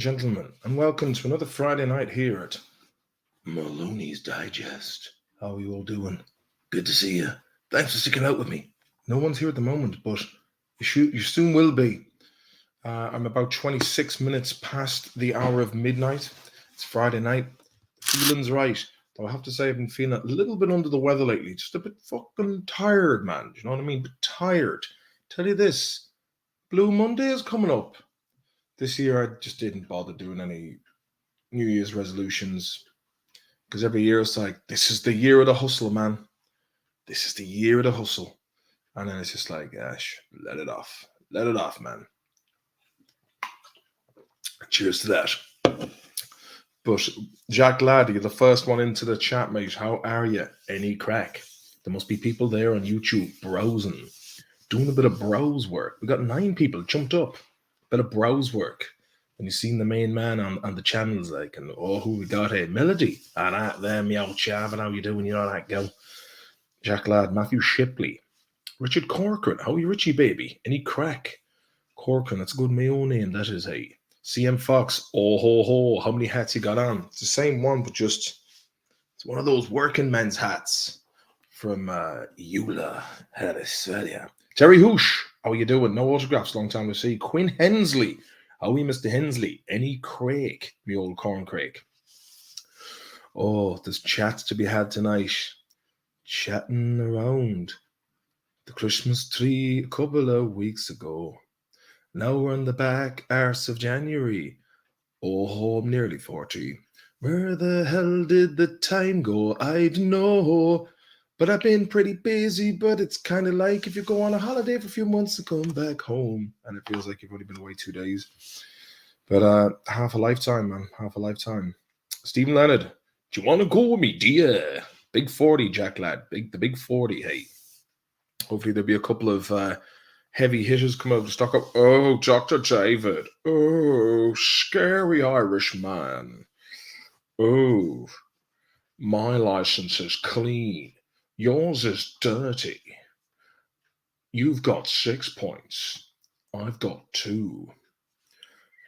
gentlemen, and welcome to another Friday night here at Maloney's Digest. How are you all doing? Good to see you. Thanks for sticking out with me. No one's here at the moment, but you soon will be. I'm about 26 minutes past the hour of midnight. It's Friday night. The feeling's right. Though I have to say, I've been feeling a little bit under the weather lately. Just a bit fucking tired, man. Do you know what I mean? But tired. Tell you this, Blue Monday is coming up. This year, I just didn't bother doing any New Year's resolutions because every year it's like, this is the year of the hustle, man. This is the year of the hustle. And then it's just like, gosh, let it off. Let it off, man. Cheers to that. But Jack Ladd, you're the first one into the chat, mate. How are you? Any crack? There must be people there on YouTube browsing, doing a bit of browse work. We got 9 people jumped up. Bit of browse work. And you've seen the main man on the channels, like, and who we got here? Melody. And that there, meow chav, and how you doing? You know that girl. Jack Ladd, Matthew Shipley, Richard Corcoran. How are you, Richie, baby? Any crack? Corcoran, that's a good Mayo name, that is, hey. CM Fox, oh ho ho, how many hats you got on? It's the same one, but just, it's one of those working men's hats from Eula, Australia. Terry Hoosh, how are you doing? No autographs, long time to see. Quinn Hensley, how are you, Mr. Hensley? Any Craig, me old corn Craig? Oh, there's chats to be had tonight. Chatting around the Christmas tree a couple of weeks ago. Now we're on the back arse of January. Oh, I'm nearly 40. Where the hell did the time go? I don't know. But I've been pretty busy, but it's kind of like if you go on a holiday for a few months and come back home. And it feels like you've only been away 2 days. But half a lifetime, man. Half a lifetime. Stephen Leonard, do you want to go with me, dear? Big 40, Jack Lad. The big 40, hey. Hopefully there'll be a couple of heavy hitters come out to stock up. Oh, Dr. David. Oh, scary Irish man. Oh, my license is clean. Yours is dirty. You've got 6 points. I've got 2.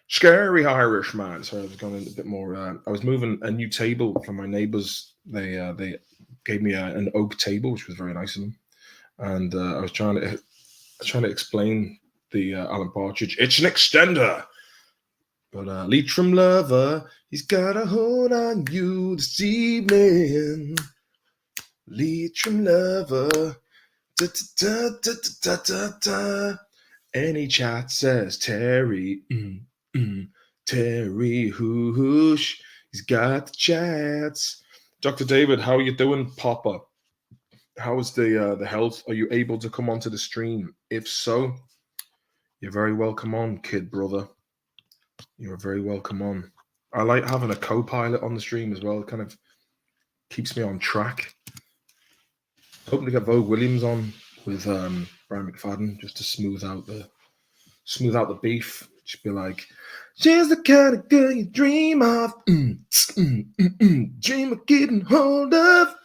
Scary Irish man. Sorry, I was going a bit more. I was moving a new table from my neighbours. They gave me an oak table, which was very nice of them. And I was trying to explain the Alan Partridge. It's an extender. But Leitrim lover, he's got a hold on you this evening. Leitrim lover, da da da da da da da. Any chat says Terry, Terry Hoosh. He's got the chats. Dr. David, how are you doing, Papa? How is the health? Are you able to come onto the stream? If so, you're very welcome on, kid brother. You're very welcome on. I like having a co-pilot on the stream as well. It kind of keeps me on track. Hoping to get Vogue Williams on with Brian McFadden just to smooth out the beef. Just be like, she's the kind of girl you dream of, dream of getting hold of.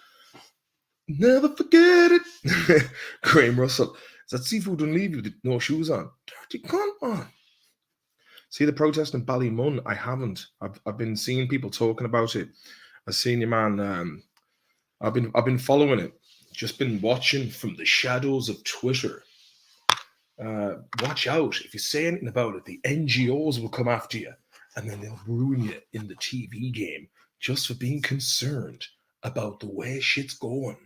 Never forget it. Graham Russell. Is that seafood don't leave you with no shoes on? Dirty cunt, man. See the protest in Ballymun? I haven't. I've been seeing people talking about it. A senior man. I've been following it. Just been watching from the shadows of Twitter. Watch out. If you say anything about it, the NGOs will come after you. And then they'll ruin you in the TV game just for being concerned about the way shit's going.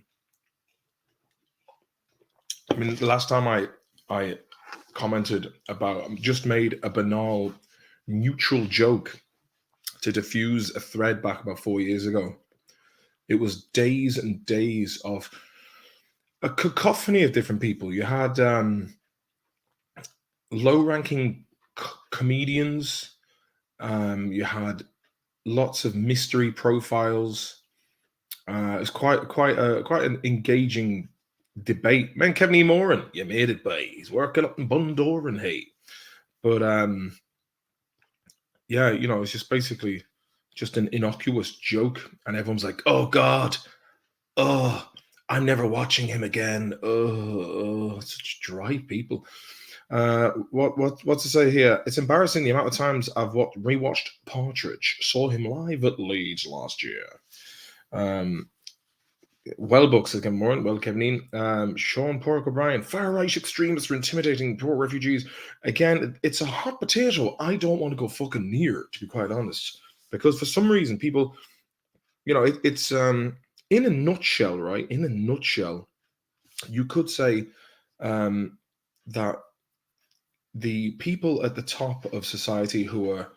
I mean, the last time I commented about, just made a banal, neutral joke to diffuse a thread back about 4 years ago. It was days and days of a cacophony of different people. You had low-ranking comedians. You had lots of mystery profiles. It's quite an engaging debate. Man, Kevin E. Moran, you made it, boy. He's working up in Bundoran, hey. But yeah, you know, it's just basically just an innocuous joke, and everyone's like, "Oh God, oh, I'm never watching him again." Oh, such dry people. What's to say here? It's embarrassing the amount of times I've rewatched Partridge. Saw him live at Leeds last year. Well, books again, more. Well, Kevin, Sean Pork O'Brien, far right extremists are intimidating poor refugees. Again, it's a hot potato. I don't want to go fucking near, to be quite honest, because for some reason people, it's in a nutshell, right? In a nutshell, you could say that the people at the top of society who are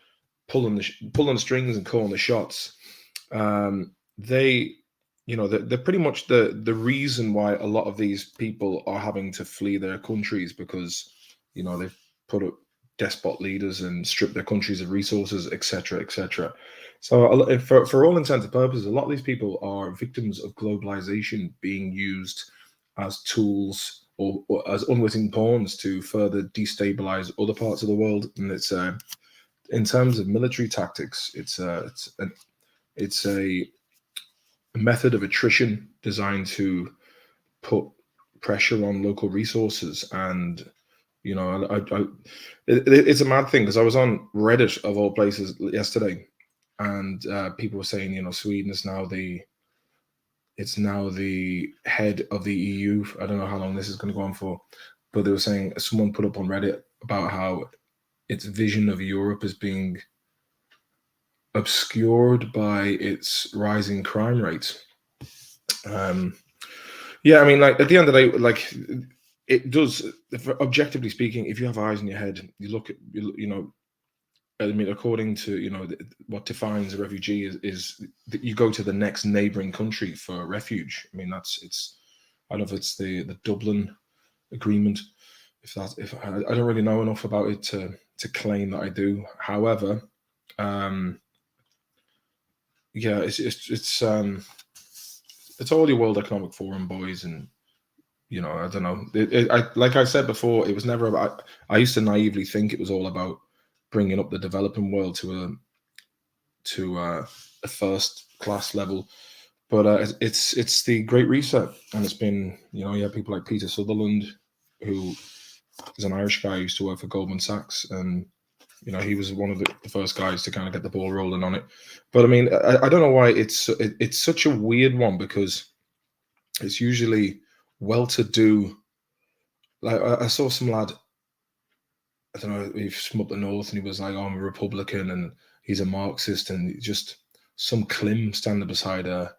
pulling the strings and calling the shots, they, they're pretty much the reason why a lot of these people are having to flee their countries, because they've put up despot leaders and stripped their countries of resources, etc., etc. So for all intents and purposes, a lot of these people are victims of globalization being used as tools or as unwitting pawns to further destabilize other parts of the world. And it's in terms of military tactics, it's a method of attrition designed to put pressure on local resources. And it's a mad thing, because I was on Reddit of all places yesterday, and people were saying, Sweden is now the head of the EU. I don't know how long this is going to go on for, but they were saying, someone put up on Reddit about how its vision of Europe is being obscured by its rising crime rates. Yeah, I mean, like, at the end of the day, like, it does, objectively speaking, if you have eyes in your head, you look at, I mean, according to, what defines a refugee is that you go to the next neighboring country for refuge. I mean, I don't know if it's the Dublin Agreement. If I don't really know enough about it to claim that I do. However, yeah, it's all your World Economic Forum boys, and I don't know. Like I said before, it was never about. I used to naively think it was all about bringing up the developing world to a first class level, but it's the Great Reset, and it's been, you have people like Peter Sutherland, who is an Irish guy who used to work for Goldman Sachs, and he was one of the first guys to kind of get the ball rolling on it. But I mean, I don't know why it's such a weird one, because it's usually well-to-do. Like, I saw some lad, I don't know, he's from up the north, and he was like, "Oh, I'm a Republican," and he's a Marxist, and just some Klim standing beside a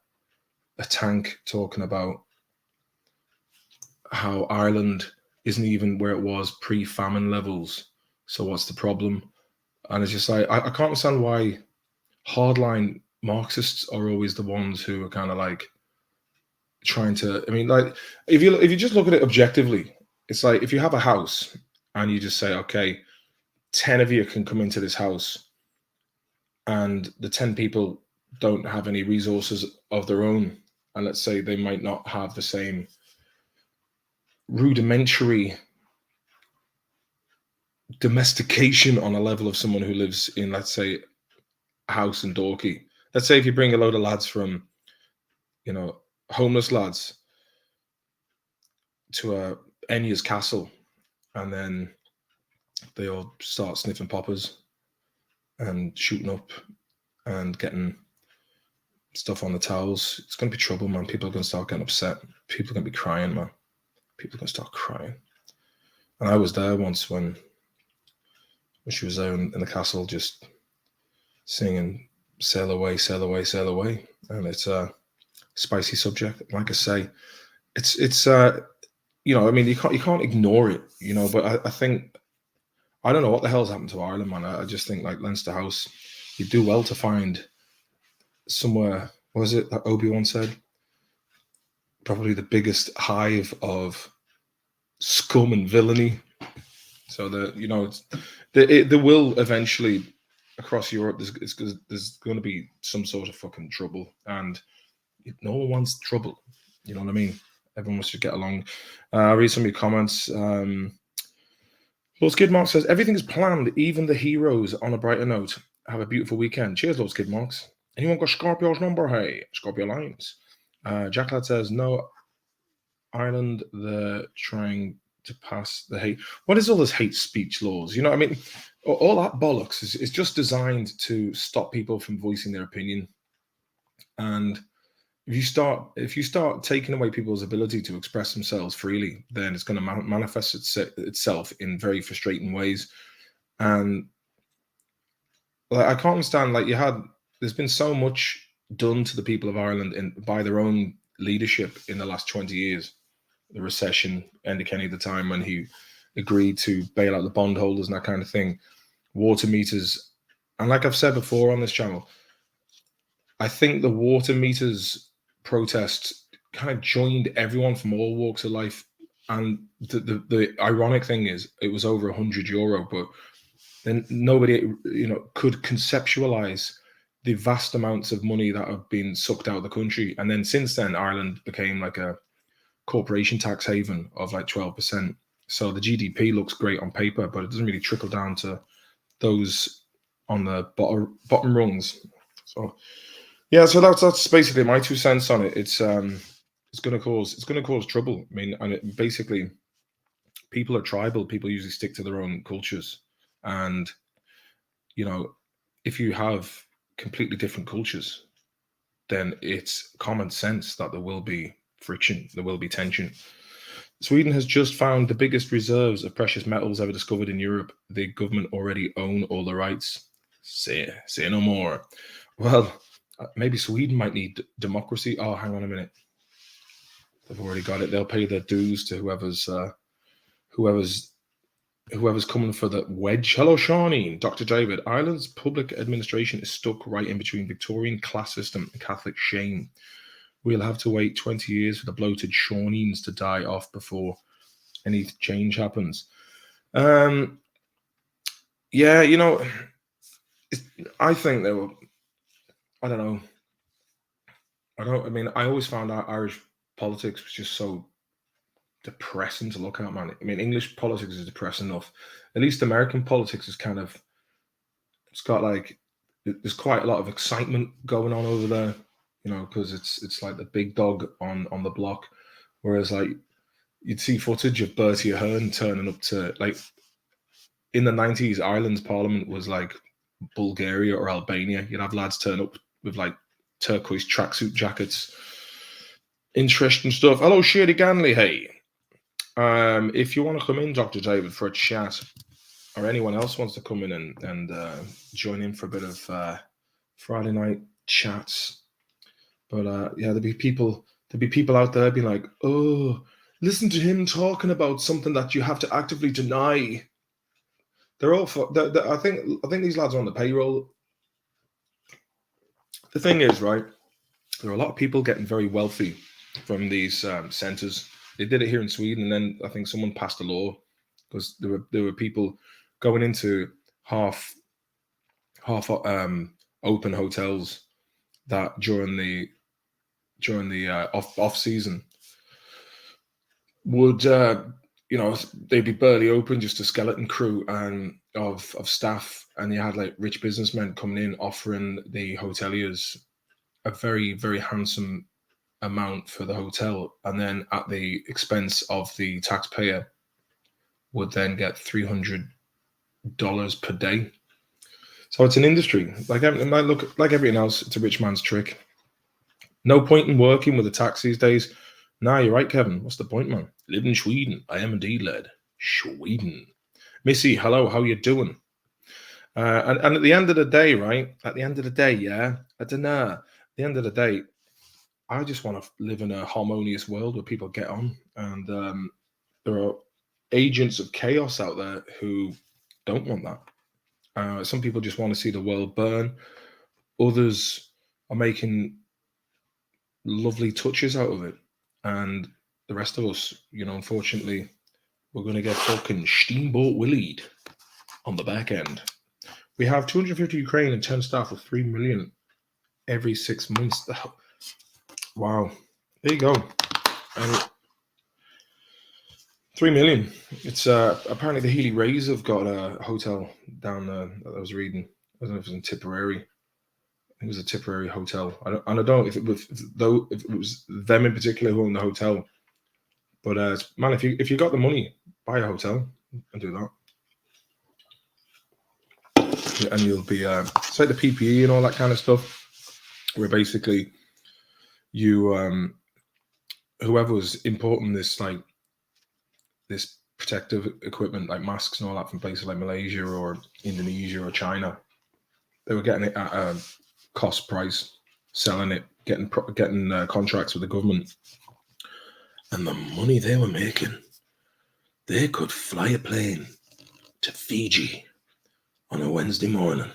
tank talking about how Ireland isn't even where it was pre-famine levels. So what's the problem? And it's just like, I can't understand why hardline Marxists are always the ones who are kind of like trying to. I mean, like, if you just look at it objectively, it's like, if you have a house and you just say, okay, 10 of you can come into this house, and the 10 people don't have any resources of their own, and let's say they might not have the same rudimentary domestication on a level of someone who lives in, let's say, a house in Dorky. Let's say if you bring a load of lads from, homeless lads to Enya's castle, and then they all start sniffing poppers and shooting up and getting stuff on the towels, it's going to be trouble, man. People are going to start getting upset. People are going to be crying, man. People are going to start crying. And I was there once when she was there in the castle, just singing "Sail Away, Sail Away, Sail Away," and it's a spicy subject. Like I say, it's I mean, you can't ignore it, But I think, I don't know what the hell's happened to Ireland, man. I just think, like Leinster House, you do well to find somewhere. What was it that Obi-Wan said? Probably the biggest hive of scum and villainy. So there will eventually, across Europe, there's going to be some sort of fucking trouble, and no one wants trouble. You know what I mean? Everyone wants to get along. I'll read some of your comments. Lord Skidmark says, everything is planned, even the heroes. On a brighter note, have a beautiful weekend. Cheers, Lord Skidmarks. Anyone got Scorpio's number? Hey, Scorpio Lines. Jacklad says, no, Ireland, they're trying to pass the hate. What is all this hate speech laws? You know what I mean? All that bollocks is just designed to stop people from voicing their opinion. And if you start taking away people's ability to express themselves freely, then it's going to manifest itself in very frustrating ways. And like, I can't understand. Like, there's been so much done to the people of Ireland by their own leadership in the last 20 years. The recession, Enda Kenny at the time when he agreed to bail out the bondholders and that kind of thing, water meters. And like I've said before on this channel, I think the water meters protest kind of joined everyone from all walks of life. And the ironic thing is it was over €100, but then nobody, could conceptualize the vast amounts of money that have been sucked out of the country. And then since then, Ireland became like a corporation tax haven of like 12%. So the GDP looks great on paper, but it doesn't really trickle down to those on the bottom rungs. So yeah, so that's basically my 2 cents on it. It's going to cause trouble. I mean, and basically, people are tribal. People usually stick to their own cultures, and if you have completely different cultures, then it's common sense that there will be friction, there will be tension. Sweden has just found the biggest reserves of precious metals ever discovered in Europe. The government already own all the rights. Say no more. Well, maybe Sweden might need democracy. Oh, hang on a minute. They've already got it. They'll pay their dues to whoever's coming for the wedge. Hello, Shawnee. Dr. David. Ireland's public administration is stuck right in between Victorian class system and Catholic shame. We'll have to wait 20 years for the bloated Shawnees to die off before any change happens. Yeah, I think they were. I don't know. I always found out Irish politics was just so depressing to look at, man. I mean, English politics is depressing enough. At least American politics is kind of, it's got like, there's quite a lot of excitement going on over there, because it's like the big dog on the block. Whereas like you'd see footage of Bertie Ahern turning up to, like, in the 90s, Ireland's parliament was like Bulgaria or Albania. You'd have lads turn up with like turquoise tracksuit jackets. Interesting stuff. Hello, Shady Ganley. Hey. If you want to come in, Dr. David, for a chat, or anyone else wants to come in and join in for a bit of Friday night chats, but yeah, there'd be people out there being like, "Oh, listen to him talking about something that you have to actively deny." They're all. I think these lads are on the payroll. The thing is, right, there are a lot of people getting very wealthy from these centers. They did it here in Sweden, and then I think someone passed a law because there were people going into half open hotels that during the off season would they'd be barely open, just a skeleton crew and of staff, and you had like rich businessmen coming in offering the hoteliers a very, very handsome amount for the hotel, and then at the expense of the taxpayer would then get $300 per day. So it's an industry. Like everything else, it's a rich man's trick. No point in working with the tax these days. Nah, you're right, Kevin. What's the point, man? Live in Sweden. I am indeed, lad. Sweden. Missy, hello. How you doing? And at the end of the day, right? At the end of the day, yeah. I don't know. At the end of the day, I just want to live in a harmonious world where people get on. And there are agents of chaos out there who don't want that. Some people just want to see the world burn. Others are making lovely touches out of it. And the rest of us, unfortunately, we're going to get fucking steamboat willied on the back end. We have 250 Ukraine and 10 staff with 3 million every 6 months. Wow. There you go. And 3 million. It's apparently the Healy Rays have got a hotel down there that I was reading. I don't know if it was in Tipperary. I think it was a Tipperary hotel. I don't know if it was them in particular who owned the hotel. But man, if you got the money, Buy a hotel and do that. And you'll be, it's like the PPE and all that kind of stuff, where basically you, whoever was importing this, like, this protective equipment, like masks and all that from places like Malaysia or Indonesia or China, they were getting it at a cost price, selling it, getting contracts with the government. And the money they were making, they could fly a plane to Fiji on a Wednesday morning.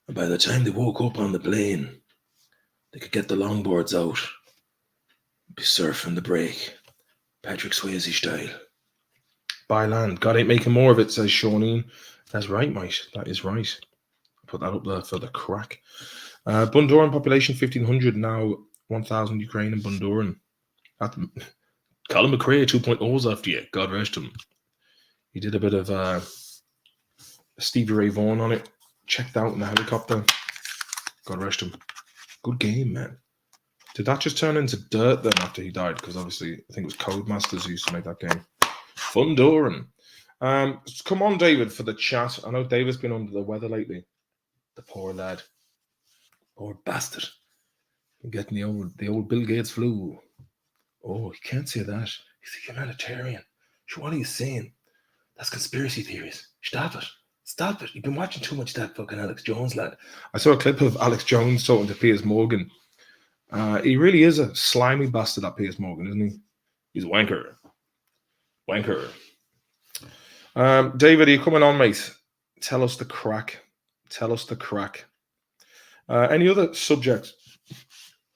And by the time they woke up on the plane, they could get the longboards out, be surfing the break, Patrick Swayze style. By land. God ain't making more of it, says Shawneen. That's right, mate. That is right. Put that up there for the crack. Bundoran population 1,500 now, 1,000 Ukraine and Bundoran. Colin McRae 2.0's after you. God rest him. He did a bit of Stevie Ray Vaughan on it. Checked out in the helicopter. God rest him. Good game, man. Did that just turn into dirt then after he died? Because obviously, I think it was Codemasters who used to make that game. Bundoran. Come on, David, for the chat. I know David's been under the weather lately. The poor lad. Poor bastard. Been getting the old Bill Gates flu. Oh, you can't say that. He's a humanitarian. So what are you saying? That's conspiracy theories. Stop it. Stop it. You've been watching too much of that fucking Alex Jones, lad. I saw a clip of Alex Jones talking to Piers Morgan. He really is a slimy bastard, that Piers Morgan, isn't he? He's a wanker. Wanker. David, are you coming on, mate? Tell us the crack. Tell us the crack. Any other subjects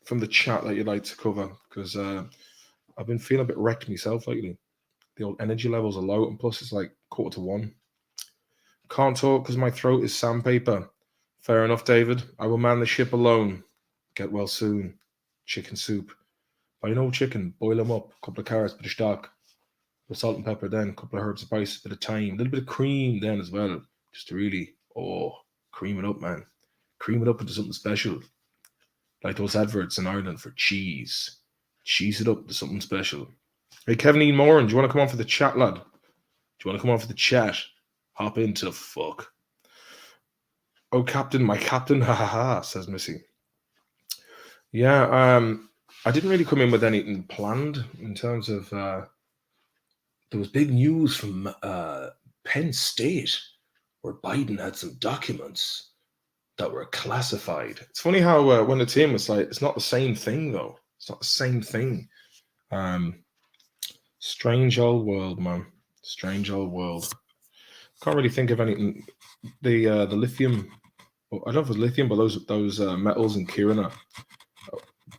from the chat that you'd like to cover? Because I've been feeling a bit wrecked myself lately. The old energy levels are low, and plus it's like 1:45. Can't talk because my throat is sandpaper. Fair enough, David. I will man the ship alone. Get well soon. Chicken soup. Buy an old chicken, boil them up, a couple of carrots, bit of stock, with salt and pepper, then a couple of herbs and spices, a bit of thyme, a little bit of cream then as well, just to really, cream it up, man. Cream it up into something special. Like those adverts in Ireland for cheese. Cheese it up to something special. Hey, Kevin E. Moran, do you want to come on for the chat, lad? Do you want to come on for the chat? Hop into fuck. Oh, Captain, my Captain, ha ha ha, says Missy. Yeah, I didn't really come in with anything planned in terms of there was big news from Penn State where Biden had some documents that were classified. It's funny how when it's him, it's like it's not the same thing though. It's not the same thing. Strange old world, man. Strange old world. Can't really think of anything. The lithium. I don't know if it was lithium, but those metals in Kiruna.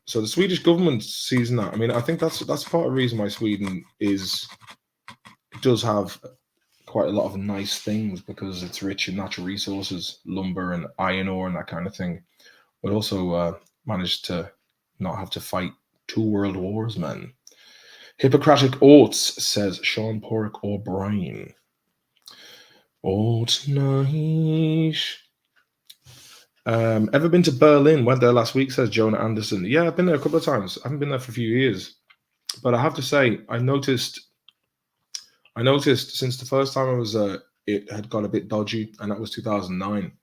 So the Swedish government sees that. I mean, I think that's part of the reason why Sweden does have quite a lot of nice things, because it's rich in natural resources, lumber and iron ore and that kind of thing. But also managed to not have to fight 2 world wars, man. Hippocratic oaths, says Sean Porrick O'Brien. Oat night. Ever been to Berlin? Went there last week, says Jonah Anderson. Yeah, I've been there a couple of times. I haven't been there for a few years. But I have to say, I noticed since the first time I was it had got a bit dodgy, and that was 2009.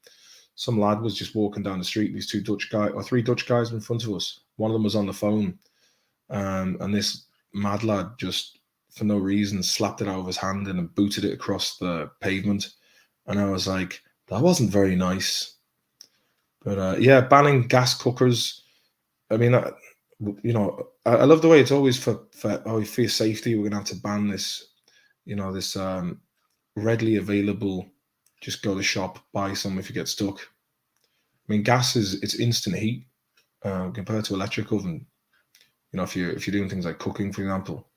Some lad was just walking down the street. These 3 Dutch guys in front of us. One of them was on the phone, and this mad lad just, for no reason, slapped it out of his hand and booted it across the pavement. And I was like, that wasn't very nice. But yeah, banning gas cookers. I mean, I love the way it's always for your safety. We're gonna have to ban this. This readily available. Just go to the shop, buy some if you get stuck. I mean, gas it's instant heat compared to electric oven. If you're doing things like cooking, for example,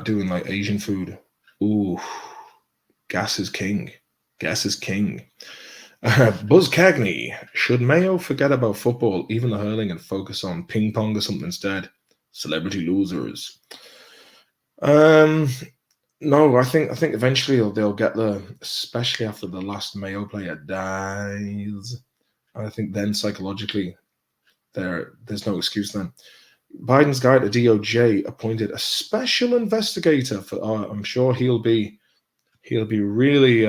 doing like Asian food. Ooh, gas is king. Gas is king. Buzz Cagney, should Mayo forget about football, even the hurling, and focus on ping pong or something instead? Celebrity losers. No, I think eventually they'll get there, especially after the last Mayo player dies. I think then psychologically there's no excuse then. Biden's guy at the DOJ appointed a special investigator for. I'm sure he'll be really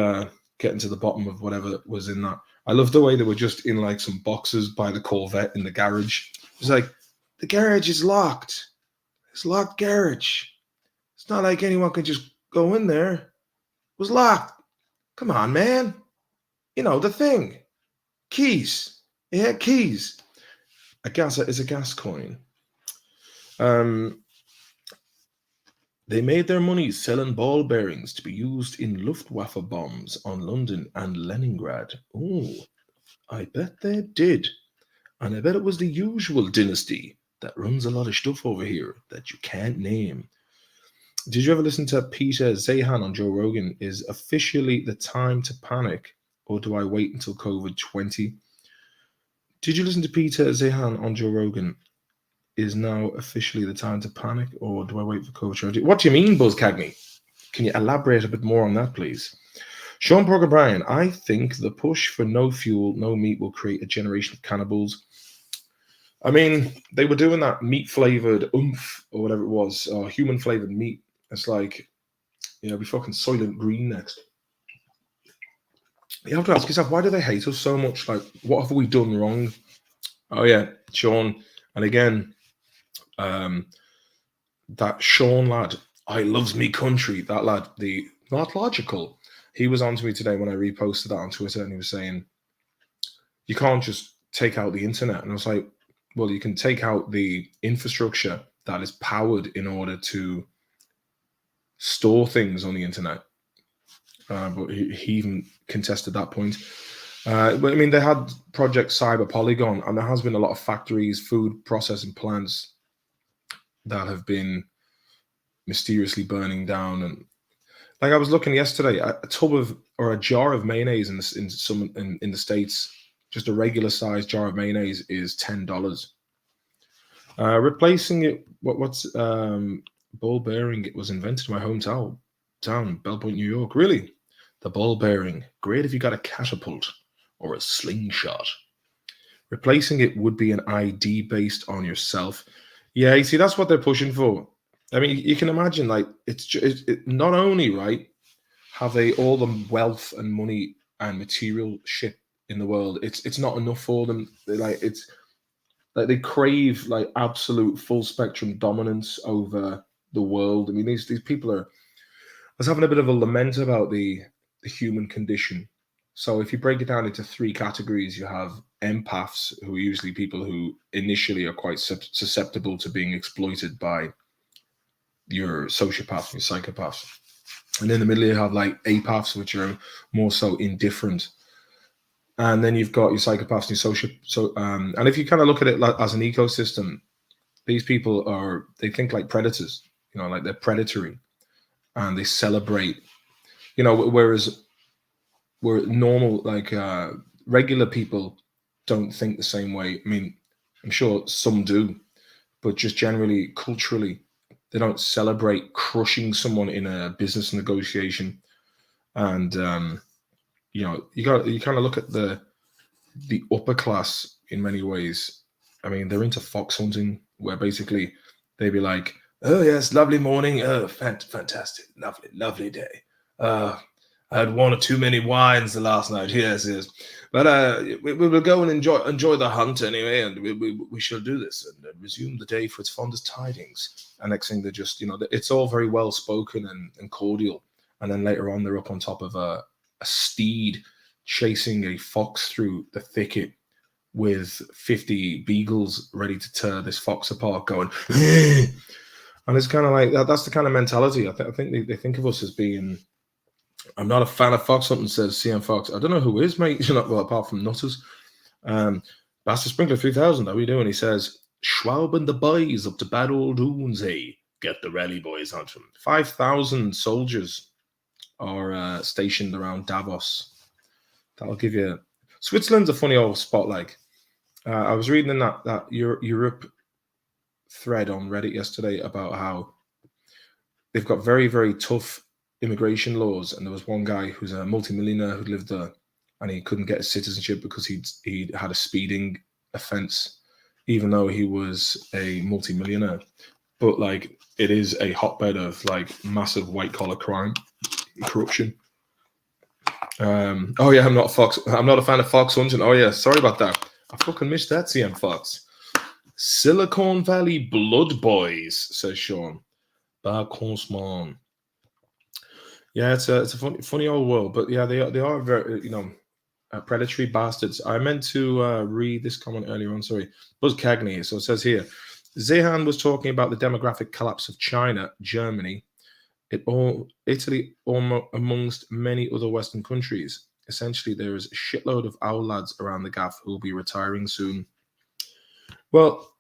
getting to the bottom of whatever was in that. I love the way they were just in like some boxes by the Corvette in the garage. It's like the garage is locked. It's locked garage. It's not like anyone can just go in there. It was locked. Come on, man. You know the thing. Keys. It had keys. A gas is a gas coin. They made their money selling ball bearings to be used in Luftwaffe bombs on London and Leningrad. Oh, I bet they did. And I bet it was the usual dynasty that runs a lot of stuff over here that you can't name. Did you ever listen to Peter Zahan on Joe Rogan? Is officially the time to panic, or do I wait until COVID-20? Did you listen to Peter Zahan on Joe Rogan? Is now officially the time to panic, or do I wait for COVID-20? What do you mean, Buzz Cagney? Can you elaborate a bit more on that, please? Sean Parker Bryan, I think the push for no fuel, no meat will create a generation of cannibals. I mean, they were doing that meat-flavored oomph, or whatever it was, or human-flavored meat. It's like, be fucking Soylent Green next. You have to ask yourself, why do they hate us so much? Like, what have we done wrong? Oh, yeah, Sean. And again, that Sean lad, I loves me country. That lad, the not logical. He was on to me today when I reposted that on Twitter, and he was saying, you can't just take out the internet. And I was like, well, you can take out the infrastructure that is powered in order to store things on the internet. But he even contested that point. But I mean, they had Project Cyber Polygon, and there has been a lot of factories, food processing plants that have been mysteriously burning down. And like I was looking yesterday, a tub of or a jar of mayonnaise in the States, just a regular size jar of mayonnaise is $10. Replacing it, what's ball bearing? It was invented in my hometown, Belle Point, New York. Really, the ball bearing, great if you got a catapult or a slingshot. Replacing it would be an ID based on yourself. Yeah, you see, that's what they're pushing for. I mean, you can imagine, like, it's not only, right, have they all the wealth and money and material shit in the world, it's not enough for them. It's like they crave like absolute full spectrum dominance over the world. I mean, these people are. I was having a bit of a lament about the human condition. So if you break it down into three categories, you have empaths, who are usually people who initially are quite susceptible to being exploited by your sociopaths, your psychopaths. And in the middle, you have like apaths, which are more so indifferent. And then you've got your psychopaths and your and if you kind of look at it like, as an ecosystem, these people they think like predators, like they're predatory and they celebrate, whereas we're normal, like regular people don't think the same way. I mean, I'm sure some do, but just generally culturally, they don't celebrate crushing someone in a business negotiation. And you kind of look at the upper class in many ways. I mean, they're into fox hunting, where basically they'd be like, "Oh yes, lovely morning. Oh, fantastic, lovely day. I had one or too many wines the last night. Yes. But we will go and enjoy the hunt anyway, and we shall do this and resume the day for its fondest tidings." And next thing, they're just, it's all very well spoken and cordial, and then later on they're up on top of a steed chasing a fox through the thicket with 50 beagles ready to tear this fox apart, going, and it's kind of like that. That's the kind of mentality. I think they think of us as being. I'm not a fan of fox hunting, says CM Fox. I don't know who is, mate. Well, apart from Nutters. Bastard Sprinkler 3000, how are you doing? He says, Schwab and the boys up to bad old Oonsey. Get the rally boys on them. 5,000 soldiers are stationed around Davos. That'll give you. Switzerland's a funny old spot. Like, I was reading in that Europe thread on Reddit yesterday about how they've got very, very tough immigration laws, and there was one guy who's a multimillionaire who lived there, and he couldn't get his citizenship because he'd had a speeding offense even though he was a multimillionaire. But like, it is a hotbed of like massive white collar crime, corruption. Oh yeah, I'm not a fan of Fox Hunting. Oh yeah, sorry about that. I fucking missed that, CM Fox. Silicon Valley Blood Boys, says Sean. Bad Mawn. Yeah, it's a funny old world, but yeah, they are very, predatory bastards. I meant to read this comment earlier on. Sorry, Buzz Cagney. So it says here, Zehan was talking about the demographic collapse of China, Germany, Italy, amongst many other Western countries. Essentially, there is a shitload of owl lads around the gaff who will be retiring soon. Well,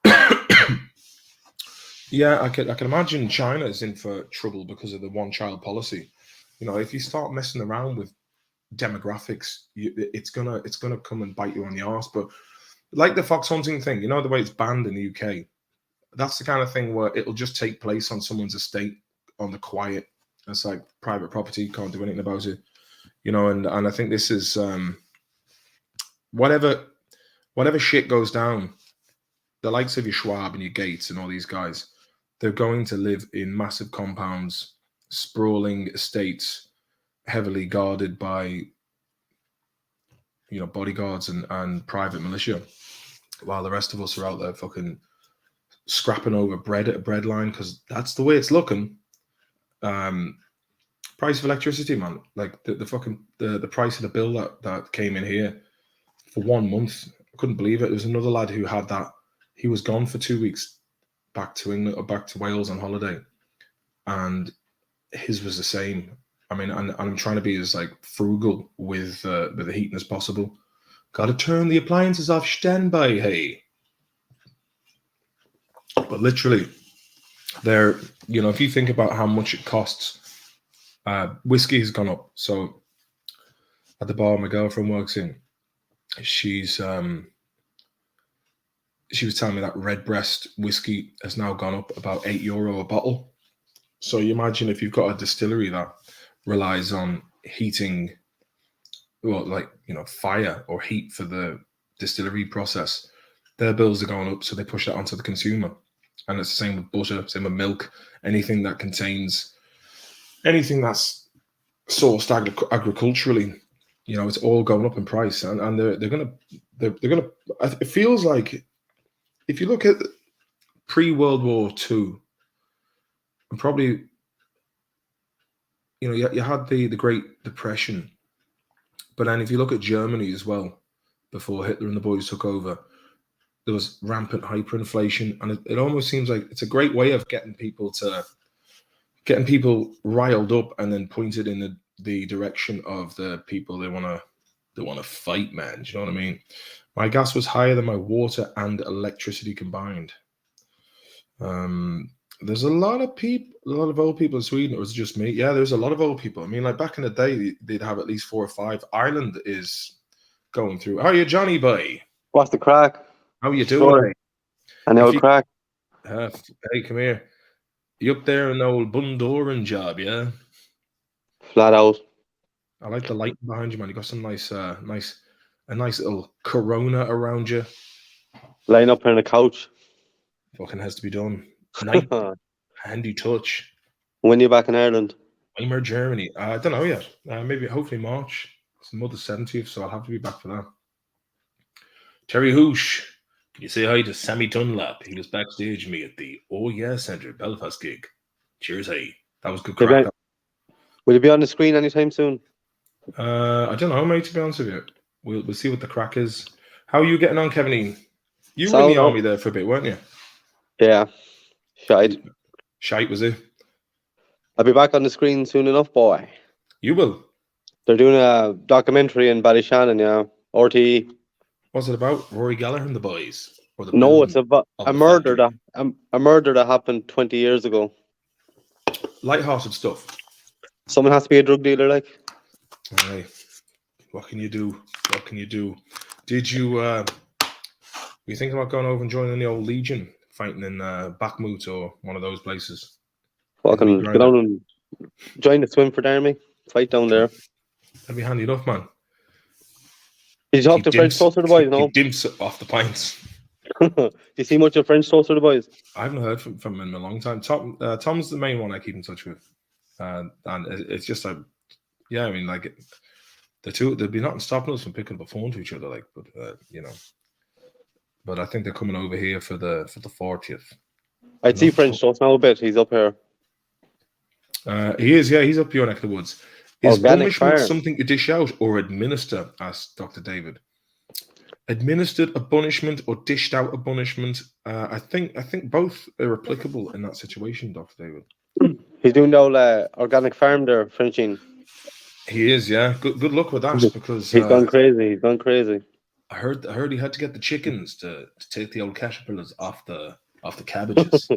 yeah, I can imagine China is in for trouble because of the one-child policy. If you start messing around with demographics, it's gonna come and bite you on the arse. But like the fox hunting thing, the way it's banned in the UK, that's the kind of thing where it'll just take place on someone's estate on the quiet. It's like private property, can't do anything about it, and I think this is whatever shit goes down, the likes of your Schwab and your Gates and all these guys, they're going to live in massive compounds, sprawling estates, heavily guarded by bodyguards and private militia, while the rest of us are out there fucking scrapping over bread at a bread line, because that's the way it's looking. Price of electricity, man, like the price of the bill that came in here for 1 month, I couldn't believe it. There was another lad who had that. He was gone for 2 weeks back to England or back to Wales on holiday, and his was the same. I mean, and I'm trying to be as like frugal with the heating as possible. Got to turn the appliances off standby, hey. But literally, there, if you think about how much it costs, whiskey has gone up. So at the bar my girlfriend works in, she was telling me that Redbreast whiskey has now gone up about €8 a bottle. So you imagine if you've got a distillery that relies on heating, fire or heat for the distillery process, their bills are going up, so they push that onto the consumer. And it's the same with butter, same with milk, anything that contains, anything that's sourced agriculturally, it's all going up in price, and they're gonna. It feels like, if you look at pre-World War II, and probably, you had the Great Depression, but then if you look at Germany as well, before Hitler and the boys took over, there was rampant hyperinflation, and it almost seems like it's a great way of getting people riled up and then pointed in the direction of the people they want to fight, man. Do you know what I mean? My gas was higher than my water and electricity combined. There's a lot of old people in Sweden, or is it just me? Yeah, there's a lot of old people. I mean, like back in the day, they'd have at least 4 or 5. Ireland is going through. How are you, Johnny boy? What's the crack? How are you doing? I know crack. Hey, come here. You up there in the old Bundoran job, yeah? Flat out. I like the lighting behind you, man. You got some nice little Corona around you. Laying up on the couch. Fucking has to be done. Nice, handy touch. When are you back in Ireland? Weimar, Germany. I don't know yet. Maybe, hopefully March. It's the mother's 70th, so I'll have to be back for that. Terry Hoosh, can you say hi to Sammy Dunlap? He was backstage with me at the Oh Yeah Centre Belfast gig. Cheers, hey. That was good crack. Will you be on the screen anytime soon? I don't know, mate, to be honest with you. We'll see what the crack is. How are you getting on, Kevin? You were in the army there for a bit, weren't you? Yeah. Shite, was it? I'll be back on the screen soon enough, boy. You will? They're doing a documentary in Ballyshannon, yeah. RTE. What's it about? Rory Gallagher and the boys? No, it's about a murder that happened 20 years ago. Lighthearted stuff. Someone has to be a drug dealer, like. Hey, what can you do? Did you were you thinking about going over and joining the old Legion, fighting in Bakhmut or one of those places? Fucking get down and join the Swinford Army. Fight down there. That'd be handy enough, man. Did you talk to French closer to the boys, no? Dimps off the pints. Do you see much of French toast or the boys? I haven't heard from him in a long time. Tom's the main one I keep in touch with, and it's just like, yeah, I mean, like there'd be nothing stopping us from picking up a phone to each other, like, but but I think they're coming over here for the 40th. I'd see French toast now a bit. He's up here. He is, yeah, he's up your neck of the woods. Is Organic punishment farm. something to dish out or administer? Asked Dr. David. Administered a punishment or dished out a punishment? I think both are applicable in that situation, Dr. David. He's doing the old organic farm there, Frenching. He is, yeah. Good luck with that, because he's gone crazy. He's gone crazy. I heard he had to get the chickens to take the old caterpillars off the cabbages,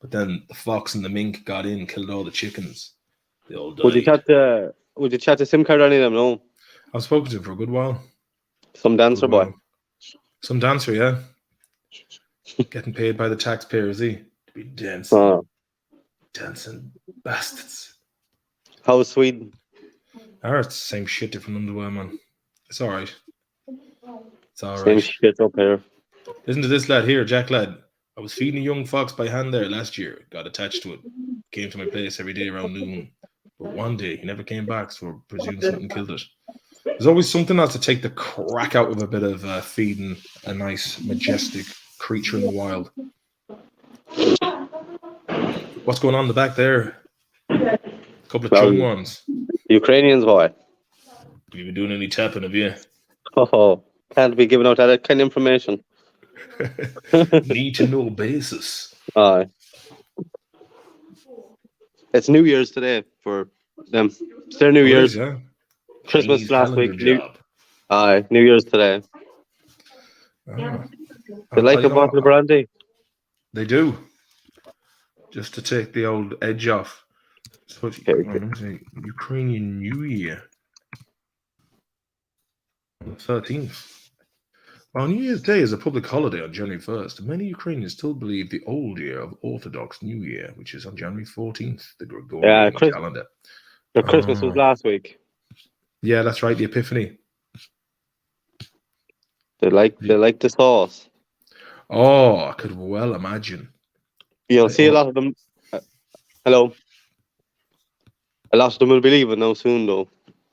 but then the fox and the mink got in, killed all the chickens. They all died. Would you chat to SIM card or any of them? No. I've spoken to him for a good while. Some dancer boy. Some dancer, yeah. Getting paid by the taxpayer, is he? To be dancing. Dancing bastards. How is Sweden? It's the same shit, different underwear, man. It's alright. It's alright. Same shit up here. Listen to this lad here, Jack lad. I was feeding a young fox by hand there last year. Got attached to it. Came to my place every day around noon. But one day he never came back, so I presume something killed it. There's always something else to take the crack out of a bit of feeding a nice, majestic creature in the wild. What's going on in the back there? A couple of chung ones. Ukrainians, boy. Have you been doing any tapping, have you? Oh, can't be giving out that kind of information. Need to know basis. Aye. It's New Year's today for them. It's their New Year's. Yeah. Christmas Chinese last week. Job. New Year's today. They like a bottle of brandy. They do. Just to take the old edge off. So Ukrainian New Year. On the 13th. Well, New Year's Day is a public holiday on January 1st. Many Ukrainians still believe the old year of Orthodox New Year, which is on January 14th, the Gregorian calendar. The Christmas was last week. Yeah, that's right, the Epiphany. They like the sauce. Oh, I could well imagine. You'll see a lot of them. Hello. A lot of them will be leaving now soon, though.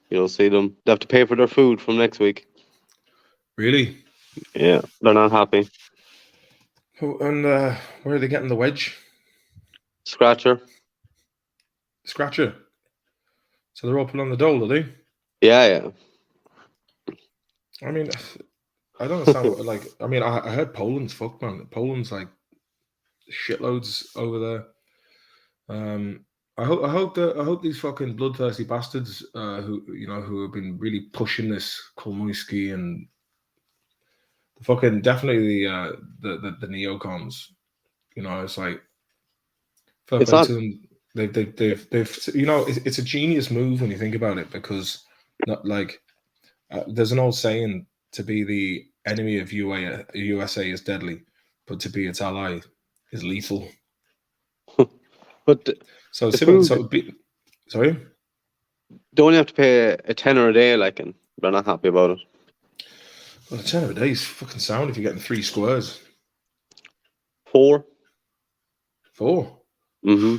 You'll see them. They have to pay for their food from next week. Really? Yeah, they're not happy. Oh, and where are they getting the wedge? Scratcher. Scratcher. So they're all put on the dole, are they? Yeah. I mean, I don't understand. I heard Poland's fucked, man. Poland's like shitloads over there. I hope these fucking bloodthirsty bastards who have been really pushing this Kolmoisky and fucking definitely the neocons. It's like fair play to them. They've it's a genius move when you think about it, because not like there's an old saying, to be the enemy of USA is deadly, but to be its ally is lethal. But sorry? They only have to pay a tenner a day, and they're not happy about it. Well, a tenner a day is fucking sound if you're getting 3 squares. 4. 4? Mm-hmm.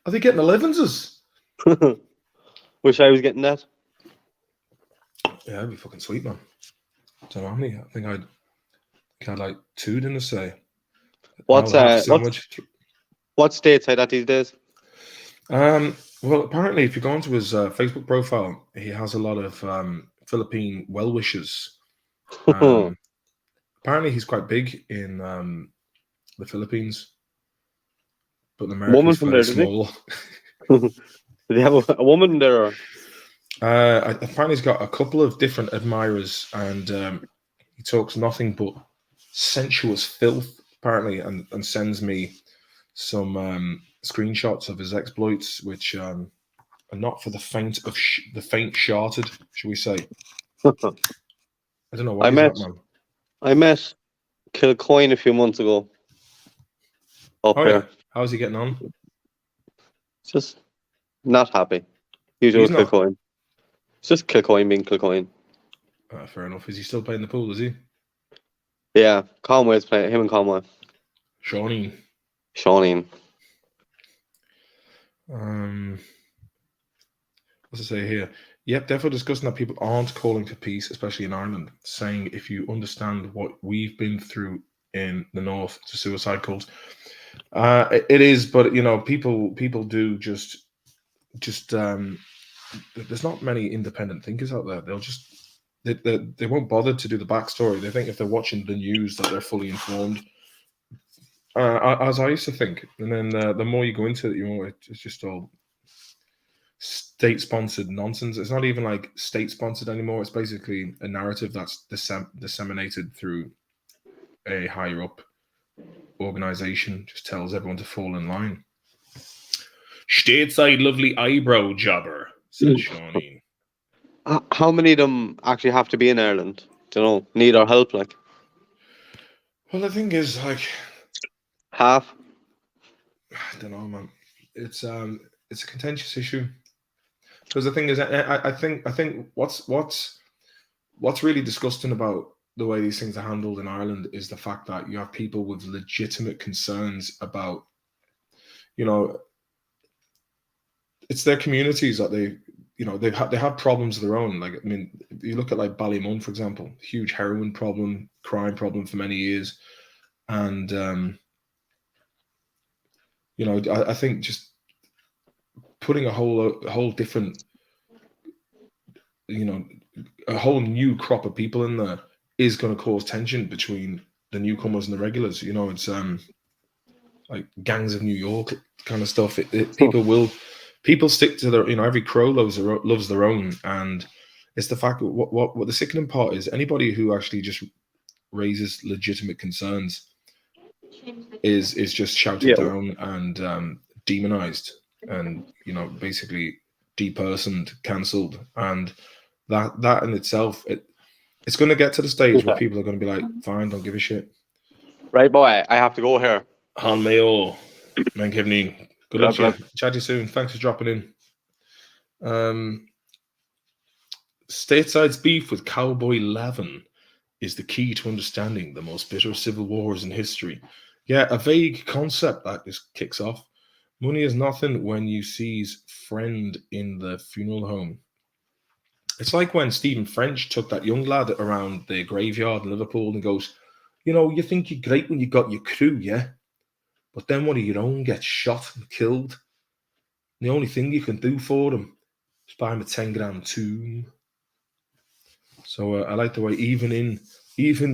Are they getting 11s? Wish I was getting that. Yeah, that'd be fucking sweet, man. Don't know how many. I think I had like 2 dinners today. What states are that these days? Well, apparently, if you go onto his Facebook profile, he has a lot of Philippine well-wishers. Apparently, he's quite big in the Philippines, but in America, he's very small. Do they have a woman there? Apparently, he's got a couple of different admirers, and he talks nothing but sensuous filth, apparently, and sends me some screenshots of his exploits, which are not for the faint-hearted, shall we say? I don't know why I met Kilcoyne a few months ago. Yeah. How's he getting on? Just not happy. Usual Kilcoyne. It's just Kilcoyne being Kilcoyne. Fair enough. Is he still playing the pool, is he? Yeah, Conway's playing him and Conway. Shawnee. Shawnee. What's it say here? Yep, therefore discussing that people aren't calling for peace, especially in Ireland, saying if you understand what we've been through in the north, it's a suicide cult. It is, but you know, people do just there's not many independent thinkers out there. They'll just they won't bother to do the backstory. They think if they're watching the news that they're fully informed. As I used to think, and then the more you go into it, you know, it's just all state-sponsored nonsense. It's not even like state-sponsored anymore. It's basically a narrative that's disseminated through a higher-up organization. Just tells everyone to fall in line. Stateside lovely eyebrow jobber, said Shawnee. How many of them actually have to be in Ireland? Do you know, need our help? Like, Well, the thing is, like, half. I don't know, man. It's a contentious issue because the thing is, I think what's really disgusting about the way these things are handled in Ireland is the fact that you have people with legitimate concerns about, you know, it's their communities that they, you know, they have problems of their own. Like, I mean, you look at like Ballymun, for example, huge heroin problem, crime problem for many years, and you know, I think just putting a whole different, you know, a whole new crop of people in there is going to cause tension between the newcomers and the regulars. You know, it's like gangs of New York kind of stuff. People stick to their, you know, every crow loves their own, and it's the fact that what the sickening part is, anybody who actually just raises legitimate concerns is just shouted Yeah. down and demonized, and you know, basically depersoned, cancelled, and that in itself, it's going to get to the stage where people are going to be like, fine, don't give a shit. Right, boy, I have to go here. Han Mayo, man, Kevney. Good luck to you. Chat to you soon. Thanks for dropping in. Stateside's beef with Cowboy Levin is the key to understanding the most bitter civil wars in history. Yeah, a vague concept that just kicks off. Money is nothing when you sees friend in the funeral home. It's like when Stephen French took that young lad around the graveyard in Liverpool and goes, you know, you think you're great when you got your crew, yeah? But then one of your own gets shot and killed. And the only thing you can do for them is buy him a 10-gram tomb. So I like the way even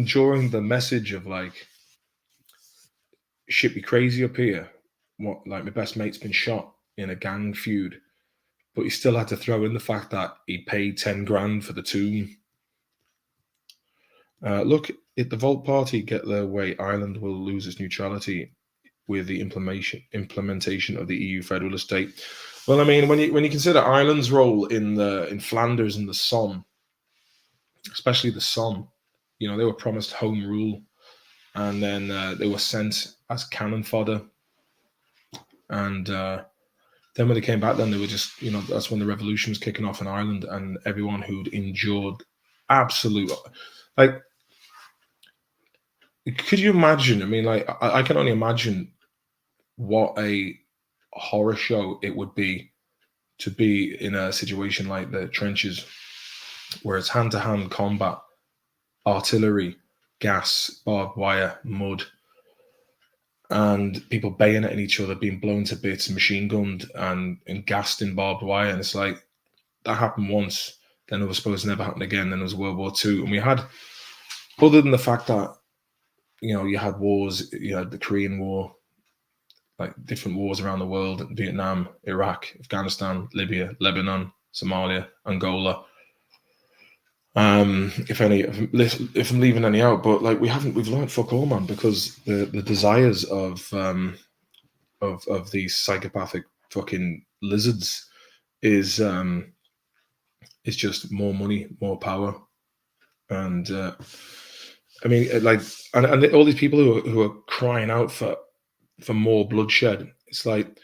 during the message of like, shit be crazy up here, what, like my best mate's been shot in a gang feud, but he still had to throw in the fact that he paid 10 grand for the tomb. Look, if the Volt Party get their way, Ireland will lose its neutrality with the implementation of the EU federalist state. Well, I mean, when you consider Ireland's role in Flanders and the Somme, especially the Somme, you know, they were promised home rule, and then they were sent as cannon fodder, and then when they came back, then they were just, you know, that's when the revolution was kicking off in Ireland, and everyone who'd endured absolute, like, could you imagine? I mean, like, I can only imagine what a horror show it would be to be in a situation like the trenches, where it's hand-to-hand combat, artillery, gas, barbed wire, mud, and people bayoneting each other, being blown to bits, machine gunned and gassed in barbed wire. And it's like, that happened once, then it was supposed to never happen again. Then there was World War II. And we had, other than the fact that, you know, you had wars, you had the Korean War, like different wars around the world, Vietnam, Iraq, Afghanistan, Libya, Lebanon, Somalia, Angola. If I'm leaving any out, but like we've learned fuck all, man, because the desires of these psychopathic fucking lizards is just more money, more power, and I mean, like, and all these people who are crying out for more bloodshed. It's like,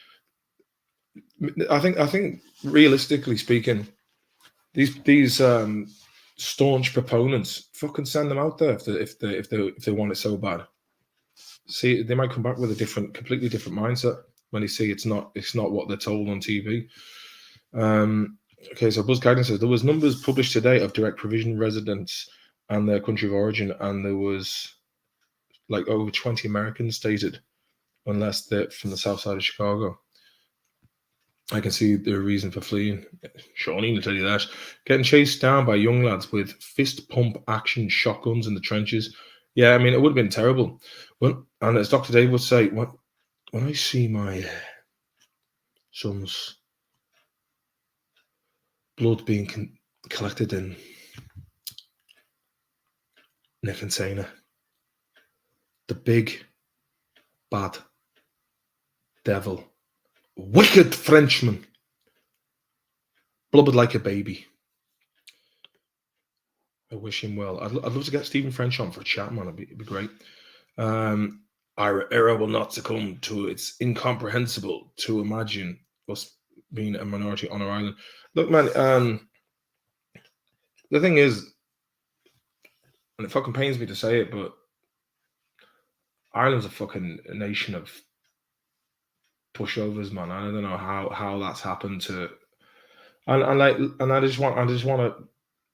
I think realistically speaking, these staunch proponents, fucking send them out there if they want it so bad. See, they might come back with a completely different mindset when they see it's not what they're told on TV. Okay, so Buzz Guidance says there was numbers published today of direct provision residents and their country of origin, and there was like over 20 Americans stated, unless they're from the south side of Chicago. I can see the reason for fleeing. Shawnee will tell you that. Getting chased down by young lads with fist pump action shotguns in the trenches. Yeah, I mean, it would have been terrible. And as Dr. Dave would say, when I see my son's blood being collected in a container, the big, bad devil, wicked Frenchman, blubbered like a baby. I wish him well. I'd love to get Stephen French on for a chat, man. It'd be great. Our era will not succumb to its incomprehensible to imagine us being a minority on our island. Look, man, the thing is, and it fucking pains me to say it, but Ireland's a fucking nation of pushovers, man. I don't know how that's happened to, and I just want to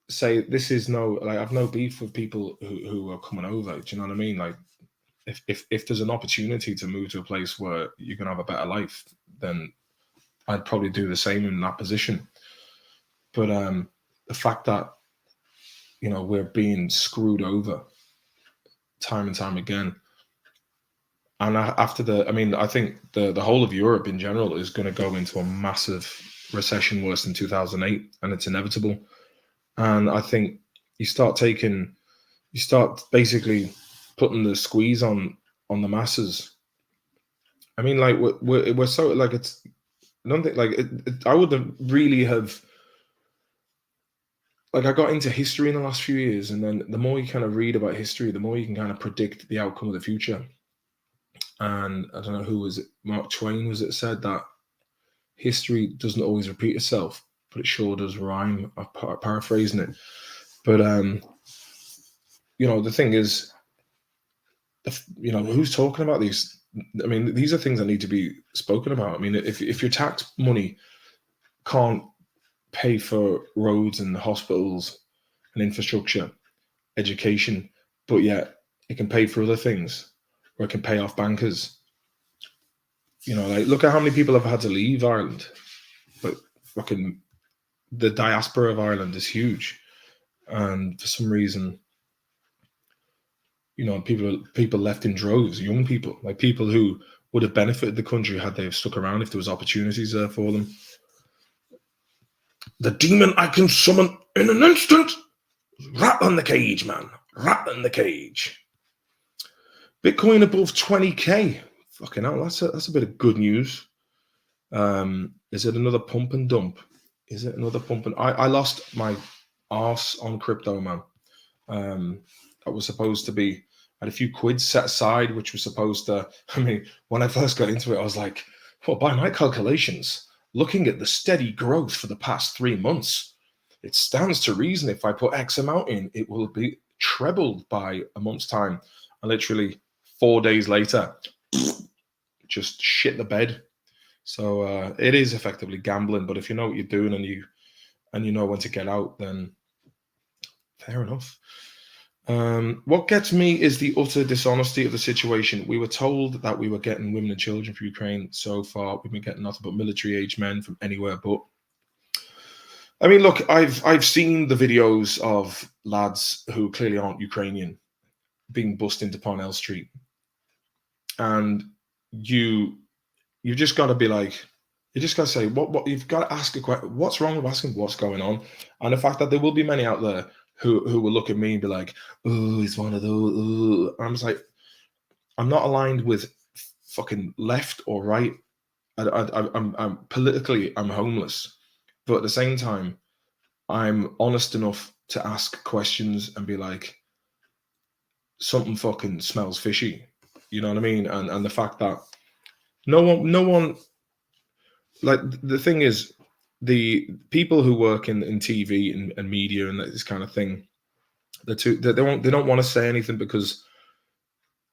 say this is I've no beef with people who are coming over. Do you know what I mean? Like, if there's an opportunity to move to a place where you can have a better life, then I'd probably do the same in that position. But the fact that we're being screwed over time and time again, and I think the whole of Europe in general is going to go into a massive recession worse than 2008, and it's inevitable. And I think you start basically putting the squeeze on the masses. I mean, like we're so like it's. I don't think I wouldn't really have. Like, I got into history in the last few years, and then the more you kind of read about history, the more you can kind of predict the outcome of the future. And I don't know who was it, Mark Twain was it, said that history doesn't always repeat itself, but it sure does rhyme. I'm paraphrasing it. But the thing is, who's talking about these? I mean, these are things that need to be spoken about. I mean, if your tax money can't pay for roads and hospitals and infrastructure, education, but yet it can pay for other things, or it can pay off bankers. Look at how many people have had to leave Ireland. But fucking the diaspora of Ireland is huge, and for some reason, people left in droves. Young people, like people who would have benefited the country had they stuck around if there was opportunities there for them. The demon I can summon in an instant. Rattling the cage, man. Rattling the cage. Bitcoin above 20k. Fucking hell, that's a bit of good news. Is it another pump and dump? Is it another pump and... I lost my arse on crypto, man. That was supposed to be... I had a few quid set aside, which was supposed to... I mean, when I first got into it, I was like, well, by my calculations, looking at the steady growth for the past 3 months, it stands to reason if I put X amount in, it will be trebled by a month's time. And literally 4 days later, just shit the bed. So it is effectively gambling. But if you know what you're doing and you know when to get out, then fair enough. What gets me is the utter dishonesty of the situation. We were told that we were getting women and children from Ukraine. So far, we've been getting nothing but military-age men from anywhere but. I mean, look, I've seen the videos of lads who clearly aren't Ukrainian being bussed into Parnell Street, and you've just got to be like, you just got to say what you've got to ask a question. What's wrong with asking what's going on? And the fact that there will be many out there who will look at me and be like, oh, he's one of those. And I'm just like, I'm not aligned with fucking left or right. I'm politically, I'm homeless. But at the same time, I'm honest enough to ask questions and be like, something fucking smells fishy. You know what I mean? And the fact that no one, like, the thing is, the people who work in TV and media and this kind of thing, they don't want to say anything because,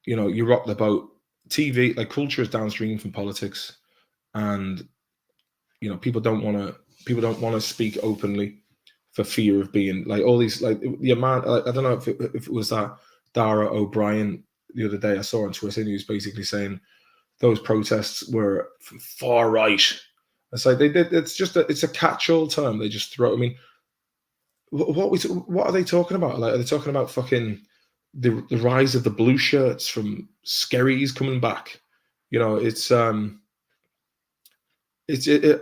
you know, you rock the boat. TV, like, culture is downstream from politics, and, you know, people don't want to speak openly for fear of being like all these, like, the amount. I don't know if it was that Dara O'Brien the other day I saw on Twitter, and he was basically saying those protests were far right. It's like it's a catch-all term. They just throw. I mean, what are they talking about? Like, are they talking about fucking the rise of the blue shirts from Skerries coming back? You know, I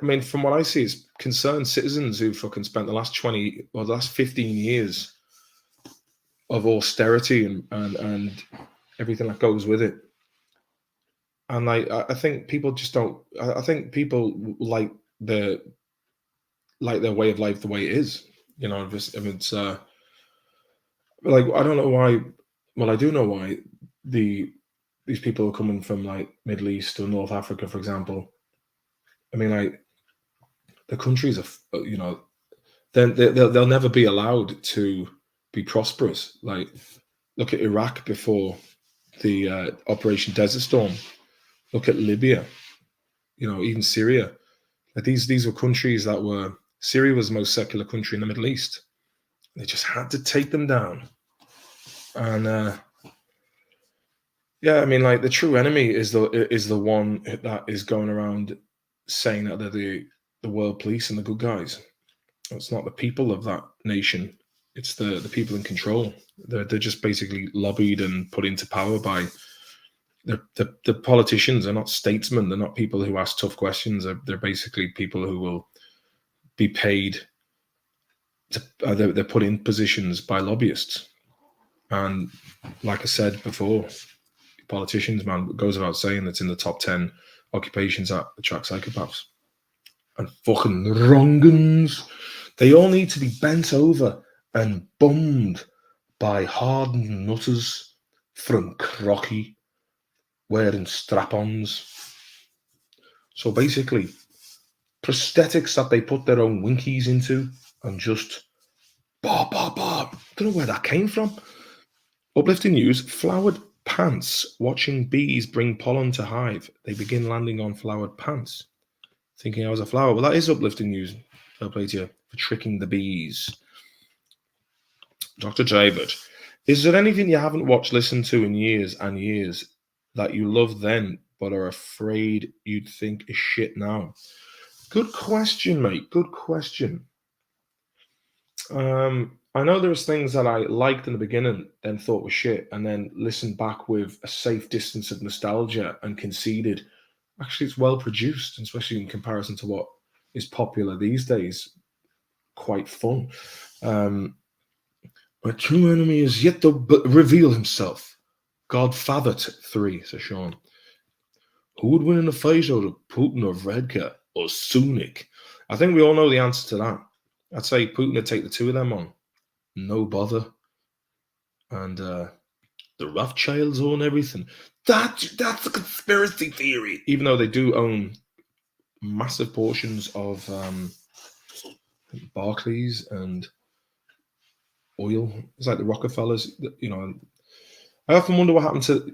mean, from what I see, it's concerned citizens who fucking spent the last 20 or the last 15 years of austerity and everything that goes with it. And I think people just don't. I think people like their way of life the way it is. You know, if it's like, I don't know why. Well, I do know why these people are coming from, like, Middle East or North Africa, for example. I mean, like, the countries are, you know, then they'll never be allowed to be prosperous. Like, look at Iraq before the Operation Desert Storm. Look at Libya. You know, even Syria. Like, these were countries that were. Syria was the most secular country in the Middle East. They just had to take them down. And yeah, I mean, like, the true enemy is the one that is going around saying that they're the world police and the good guys. It's not the people of that nation. It's the people in control. They're just basically lobbied and put into power by the politicians. Are not statesmen. They're not people who ask tough questions. They're basically people who will be paid. They're put in positions by lobbyists. And like I said before, politicians, man, it goes without saying, that's in the top 10 occupations that attract psychopaths and fucking wrong'uns. They all need to be bent over and bummed by hardened nutters from Crocky wearing strap-ons. So basically, prosthetics that they put their own winkies into and just bah. Don't know where that came from. Uplifting news: flowered pants. Watching bees bring pollen to hive. They begin landing on flowered pants. Thinking I was a flower. Well, that is uplifting news. I'll play to you for tricking the bees. Dr. David, is there anything you haven't watched, listened to in years and years that you loved then but are afraid you'd think is shit now? Good question, mate. Good question. I know there's things that I liked in the beginning and thought was shit, and then listened back with a safe distance of nostalgia and conceded, actually, it's well produced, especially in comparison to what is popular these days. Quite fun. A true enemy is yet to reveal himself. Godfather 3, says Sean. Who would win in a fight out of Putin or Vredka or Sunik? I think we all know the answer to that. I'd say Putin would take the two of them on. No bother. And the Rothschilds own everything. That's a conspiracy theory. Even though they do own massive portions of Barclays and oil. It's like the Rockefellers. You know, I often wonder what happened to.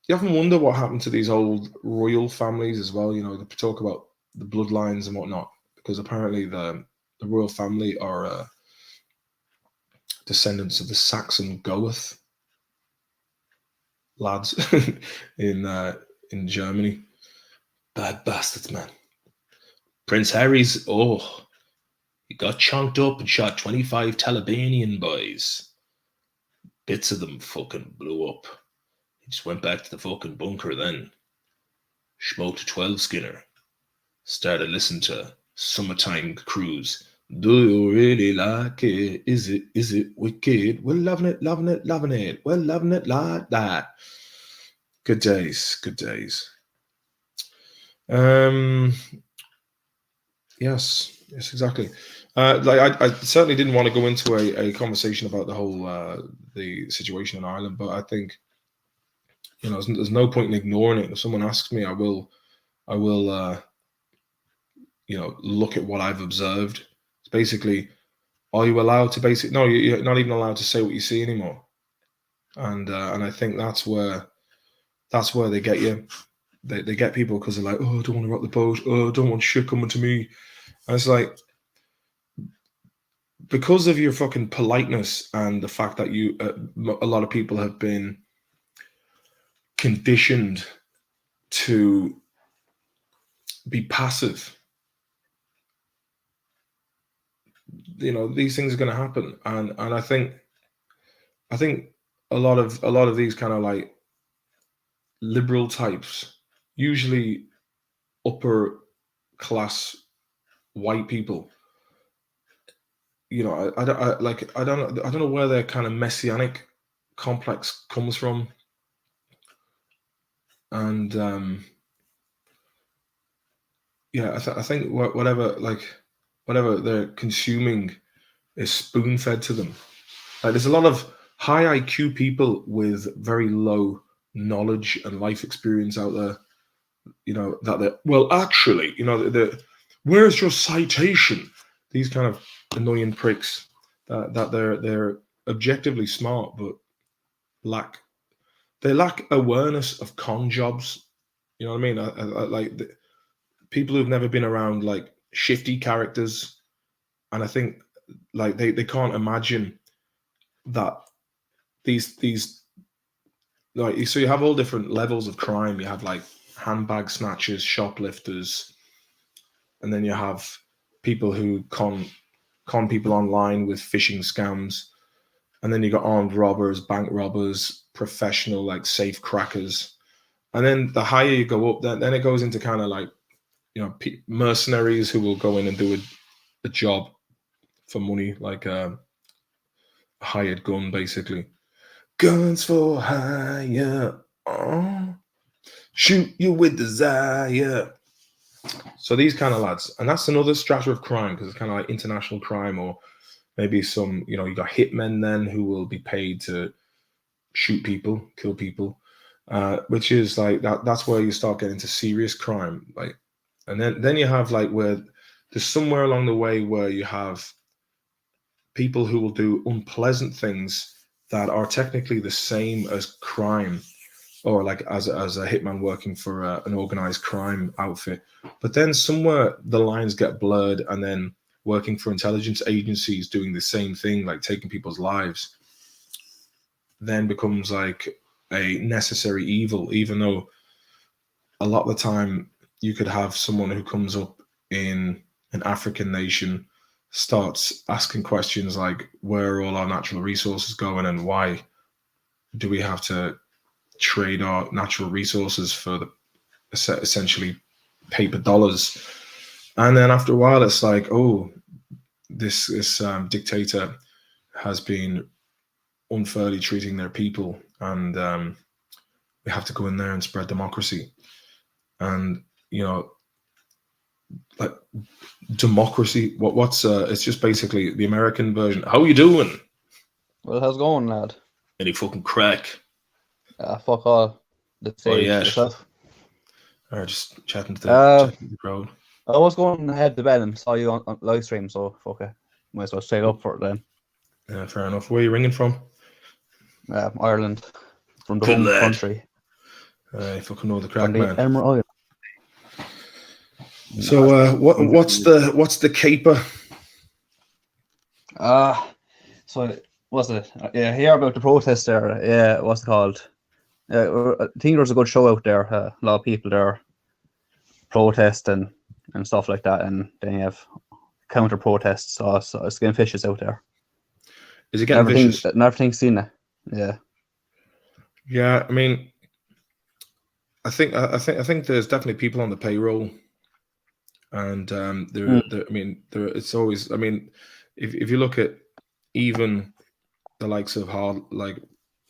You often wonder what happened to these old royal families as well. You know, they talk about the bloodlines and whatnot, because apparently the royal family are descendants of the Saxon Goeth lads in Germany. Bad bastards, man. Prince Harry's, he got chunked up and shot 25 Talibanian boys. Bits of them fucking blew up. He just went back to the fucking bunker then. Smoked a 12 skinner. Started listening to Summertime Cruise. Do you really like it? Is it wicked? We're loving it. We're loving it like that. Good days. Yes, exactly. Like I certainly didn't want to go into a conversation about the whole the situation in Ireland, but I think, you know, there's no point in ignoring it. If someone asks me, I will look at what I've observed. It's basically, are you allowed to no, you're not even allowed to say what you see anymore. And I think that's where they get you. They get people because they're like, oh, I don't want to rock the boat. Oh, I don't want shit coming to me. And it's like, because of your fucking politeness and the fact that a lot of people have been conditioned to be passive. These things are going to happen, and I think a lot of these kind of like liberal types, usually upper class white people. I don't know where their kind of messianic complex comes from, and I think whatever they're consuming is spoon fed to them. Like, there's a lot of high IQ people with very low knowledge and life experience out there. That they're, well, actually, where's your citation? These kind of annoying pricks that they're objectively smart, but lack awareness of con jobs. You know what I mean? I like people who've never been around like shifty characters, and I think like they can't imagine that these like, so you have all different levels of crime. You have like handbag snatchers, shoplifters, and then you have people who con people online with phishing scams, and then you got armed robbers, bank robbers, professional like safe crackers, and then the higher you go up, then it goes into kind of like mercenaries who will go in and do a job for money, like a hired gun, basically. Guns for hire, shoot you with desire. So these kind of lads, and that's another strata of crime, because it's kind of like international crime, or maybe some, you got hitmen then who will be paid to shoot people, kill people, which is like that's where you start getting to serious crime. Like, and then you have like where there's somewhere along the way where you have people who will do unpleasant things that are technically the same as crime, or like as a hitman working for an organized crime outfit. But then somewhere the lines get blurred, and then working for intelligence agencies doing the same thing, like taking people's lives, then becomes like a necessary evil, even though a lot of the time you could have someone who comes up in an African nation, starts asking questions like, where are all our natural resources going, and why do we have to trade our natural resources for the essentially paper dollars? And then after a while it's like, oh, this dictator has been unfairly treating their people, and we have to go in there and spread democracy. And like democracy, what's it's just basically the American version. How you doing? Well, how's it going, lad? Any fucking crack? Fuck all. Let's say yes. yourself. Or just chatting to the crowd. I was going ahead to bed and saw you on live stream, so fuck it. Might as well stay up for it then. Yeah, fair enough. Where are you ringing from? Ireland. From the home country. I fucking know the crack, man. Emerald. So what's the caper? So what's it? Yeah, hear about the protest there. Yeah, what's it called? I think there's a good show out there. A lot of people there protesting and stuff like that, and then you have counter protests. So it's getting vicious out there. Is it getting vicious? Everything's seen it. Yeah. Yeah, I mean, I think there's definitely people on the payroll, and it's always. I mean, if you look at even the likes of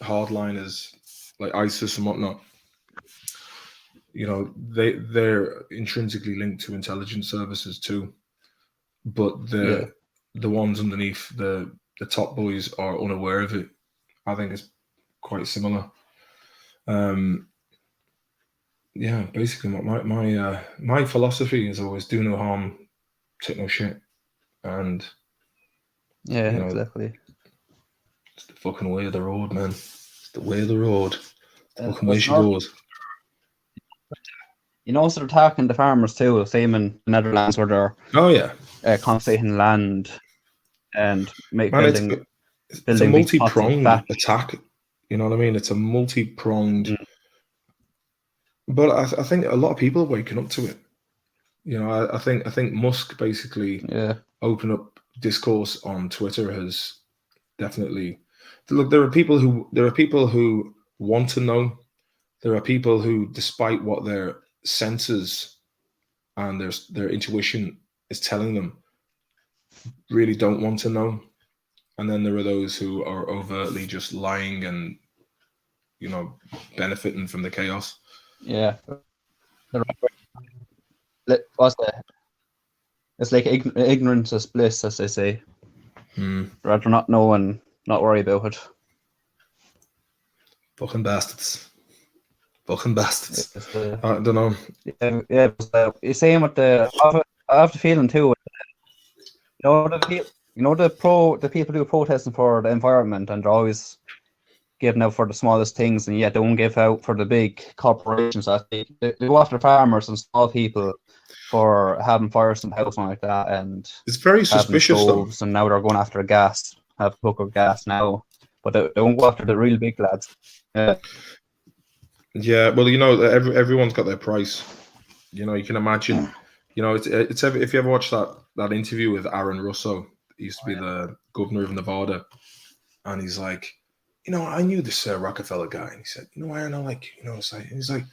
hardliners like ISIS and whatnot, they're intrinsically linked to intelligence services too, but the ones underneath the top boys are unaware of it. I think it's quite similar. Basically my philosophy is always do no harm, take no shit. And Yeah, you know, exactly. it's the fucking way of the road, man. It's the way of the road. Fucking way What's she not, goes. you know, so they're attacking the farmers too, same in the Netherlands where they're Oh yeah, confiscating land and man. It's a building big pots of multi-pronged fat. attack. You know what I mean? It's a multi-pronged. Mm. But I think a lot of people are waking up to it. You know, I think Musk basically Yeah, opened up discourse on Twitter has definitely look. There are people who want to know. There are people who, despite what their senses and their intuition is telling them, really don't want to know. And then there are those who are overtly just lying and, you know, benefiting from the chaos. yeah. What's that? It's like ignorance is bliss, as they say. Rather not know and not worry about it. Fucking bastards. Fucking bastards. It's I don't know. yeah. You're saying with I have the feeling too. You know the people who are protesting for the environment and they're always giving out for the smallest things, and yet they won't give out for the big corporations. They go after farmers and small people for having fires in the house and like that, and It's very having suspicious, though. stoves, and now they're going after gas, have a hook of gas now, but they won't go after the real big lads. Yeah, well, you know, everyone's got their price. You know, you can imagine. You know, it's if you ever watched that interview with Aaron Russo, he used to be the governor of Nevada, and he's like, you know, I knew this Rockefeller guy, and he said, you know, Aaron, I like, you know, it's like, and he's like,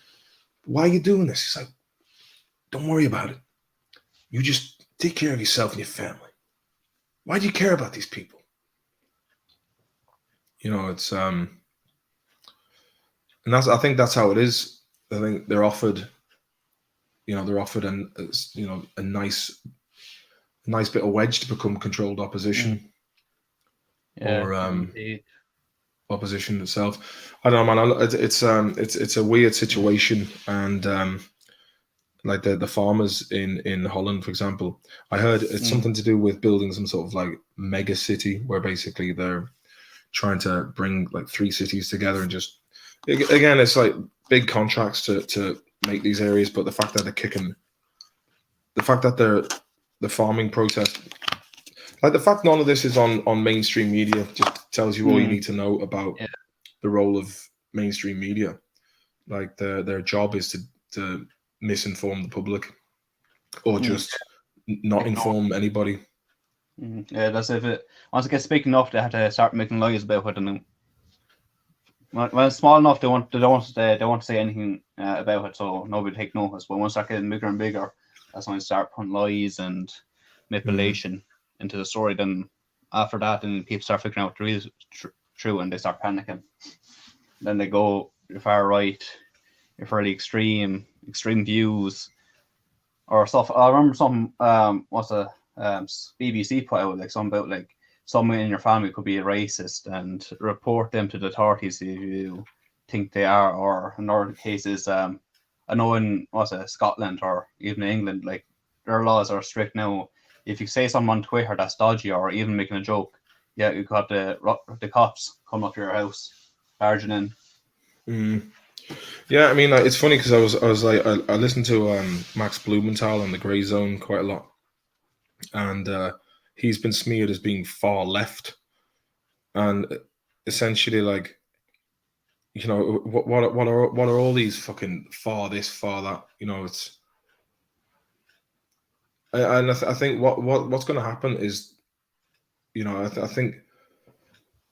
why are you doing this? He's like, don't worry about it. You just take care of yourself and your family. Why do you care about these people? You know, it's and I think that's how it is. I think they're offered, you know, a nice bit of wedge to become controlled opposition, or opposition itself. I don't know, man. It's a weird situation, and like the farmers in Holland, for example, I heard it's something to do with building some sort of like mega city where basically they're trying to bring like 3 cities together and just again, it's like big contracts to make these areas, but the fact that the farming process, like the fact none of this is on mainstream media, just tells you all you need to know about the role of mainstream media. Like their job is to misinform the public or just not inform anybody. Yeah, that's if it once it gets big enough, they have to start making lies about it, and when it's small enough, they don't want to say anything about it, so nobody take notice. But once they start getting bigger and bigger, that's when they start putting lies and manipulation into the story. Then after that, then people start figuring out the real true, and they start panicking. Then they go far right, fairly extreme views or stuff. I remember some what's a BBC put out like something about like someone in your family could be a racist and report them to the authorities if you think they are. Or in other cases, I know in Scotland or even England, like their laws are strict now. If you say something on Twitter that's dodgy or even making a joke, yeah, you got the cops coming up to your house, barging in. Yeah, I mean, like, it's funny because I was like, I listened to Max Blumenthal on the Grey Zone quite a lot, and he's been smeared as being far left, and essentially, like, you know, what are all these fucking far this, far that? You know, it's, and I think what's going to happen is, you know, I think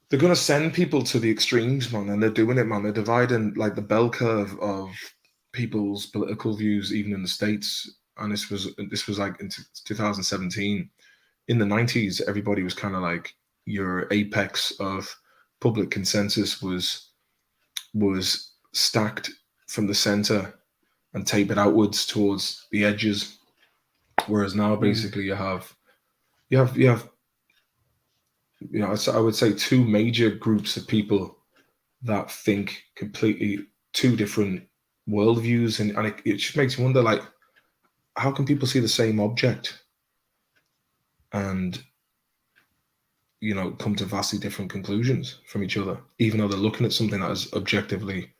they're going to send people to the extremes, man, and they're doing it, man. They're dividing like the bell curve of people's political views, even in the States. And this was like in 2017. In the 90s, everybody was kind of like, your apex of public consensus was stacked from the center and tapered outwards towards the edges. Whereas now, basically, you have you know, I would say 2 major groups of people that think completely 2 different worldviews, and it just makes you wonder, like, how can people see the same object and come to vastly different conclusions from each other, even though they're looking at something that is objectively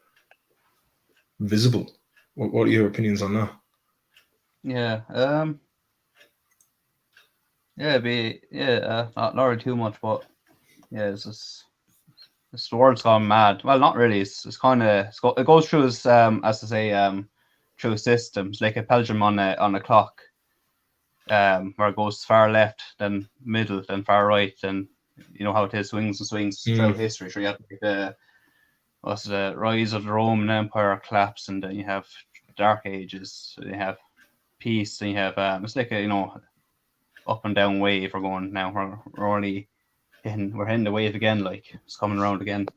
visible. What are your opinions on that? Yeah. Not really too much, but yeah, it's just this world's gone mad. Well, not really. It's kind of it goes through as to say through systems like a pendulum on a clock, where it goes far left, then middle, then far right, and you know how it is, swings and swings throughout history. So you have the rise of the Roman Empire, collapse, and then you have Dark Ages. So you have peace, and you have it's like a up and down wave. We're going now. We're only we're hitting the wave again. Like it's coming around again.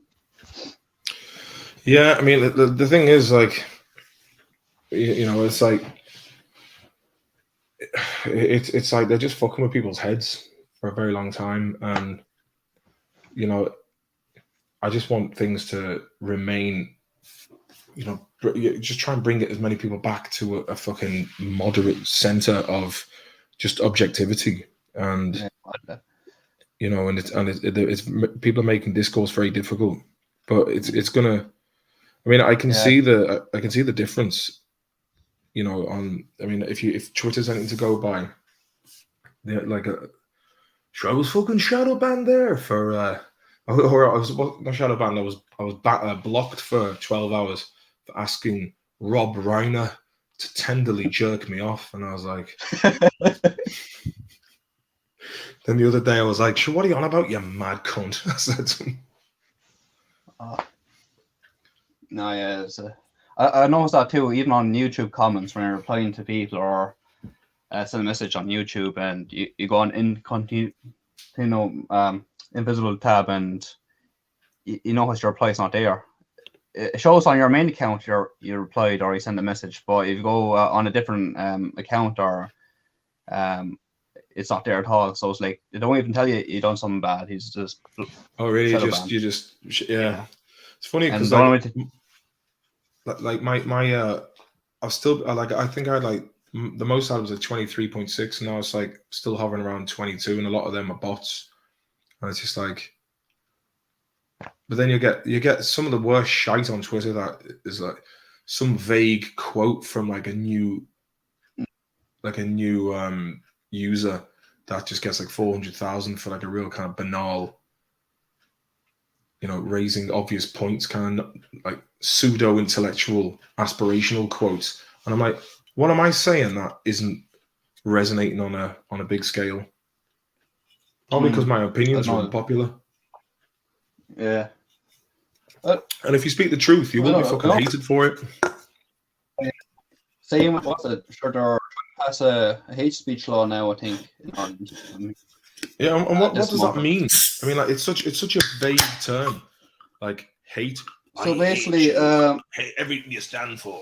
Yeah, I mean the thing is like, it's like it's like they're just fucking with people's heads for a very long time, and I just want things to remain. Just try and bring it as many people back to a fucking moderate center of just objectivity, and and it's people are making discourse very difficult, but it's gonna. I mean, I can see the difference. If Twitter's anything to go by, like I was fucking shadow banned there for, or I was not shadow banned. I was blocked for 12 hours for asking Rob Reiner to tenderly jerk me off, and I was like. Then the other day I was like, "Sure, what are you on about, you mad cunt?" I said to him. No, yeah, I noticed that too. Even on YouTube comments, when you're replying to people or send a message on YouTube, and you go on invisible tab, and you notice your reply's not there. It shows on your main account you replied or you sent a message, but if you go on a different account or it's not there at all. So it's like they don't even tell you done something bad. He's just really? Yeah. It's funny because like my I still I think I had like the most I was at 23.6, and now it's like still hovering around 22, and a lot of them are bots, and it's just like. But then you get some of the worst shite on Twitter that is like some vague quote from like a new user that just gets like 400,000 for like a real kind of banal, raising obvious points, kind of like pseudo intellectual aspirational quotes, and I'm like, what am I saying that isn't resonating on a big scale? Probably because my opinions are unpopular. Yeah. And if you speak the truth, you will be fucking hated for it. Same with what's it? Sure, they're pass a hate speech law now, I think, in Ireland. Yeah, and what does that mean? I mean, like it's such a vague term, like hate. So basically, hate everything you stand for.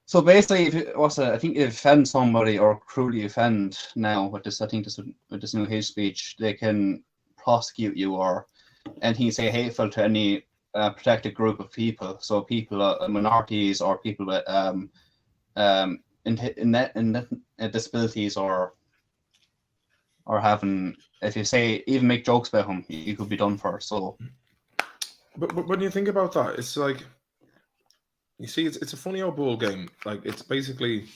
So basically, I think if you offend somebody or cruelly offend now with this, I think with this new hate speech, they can prosecute you or anything you say hateful to any protected group of people. So people, minorities, or people with disabilities, or having, if you say even make jokes about him, you could be done for. So, but when you think about that, it's like. You see, it's a funny old ball game. Like it's basically,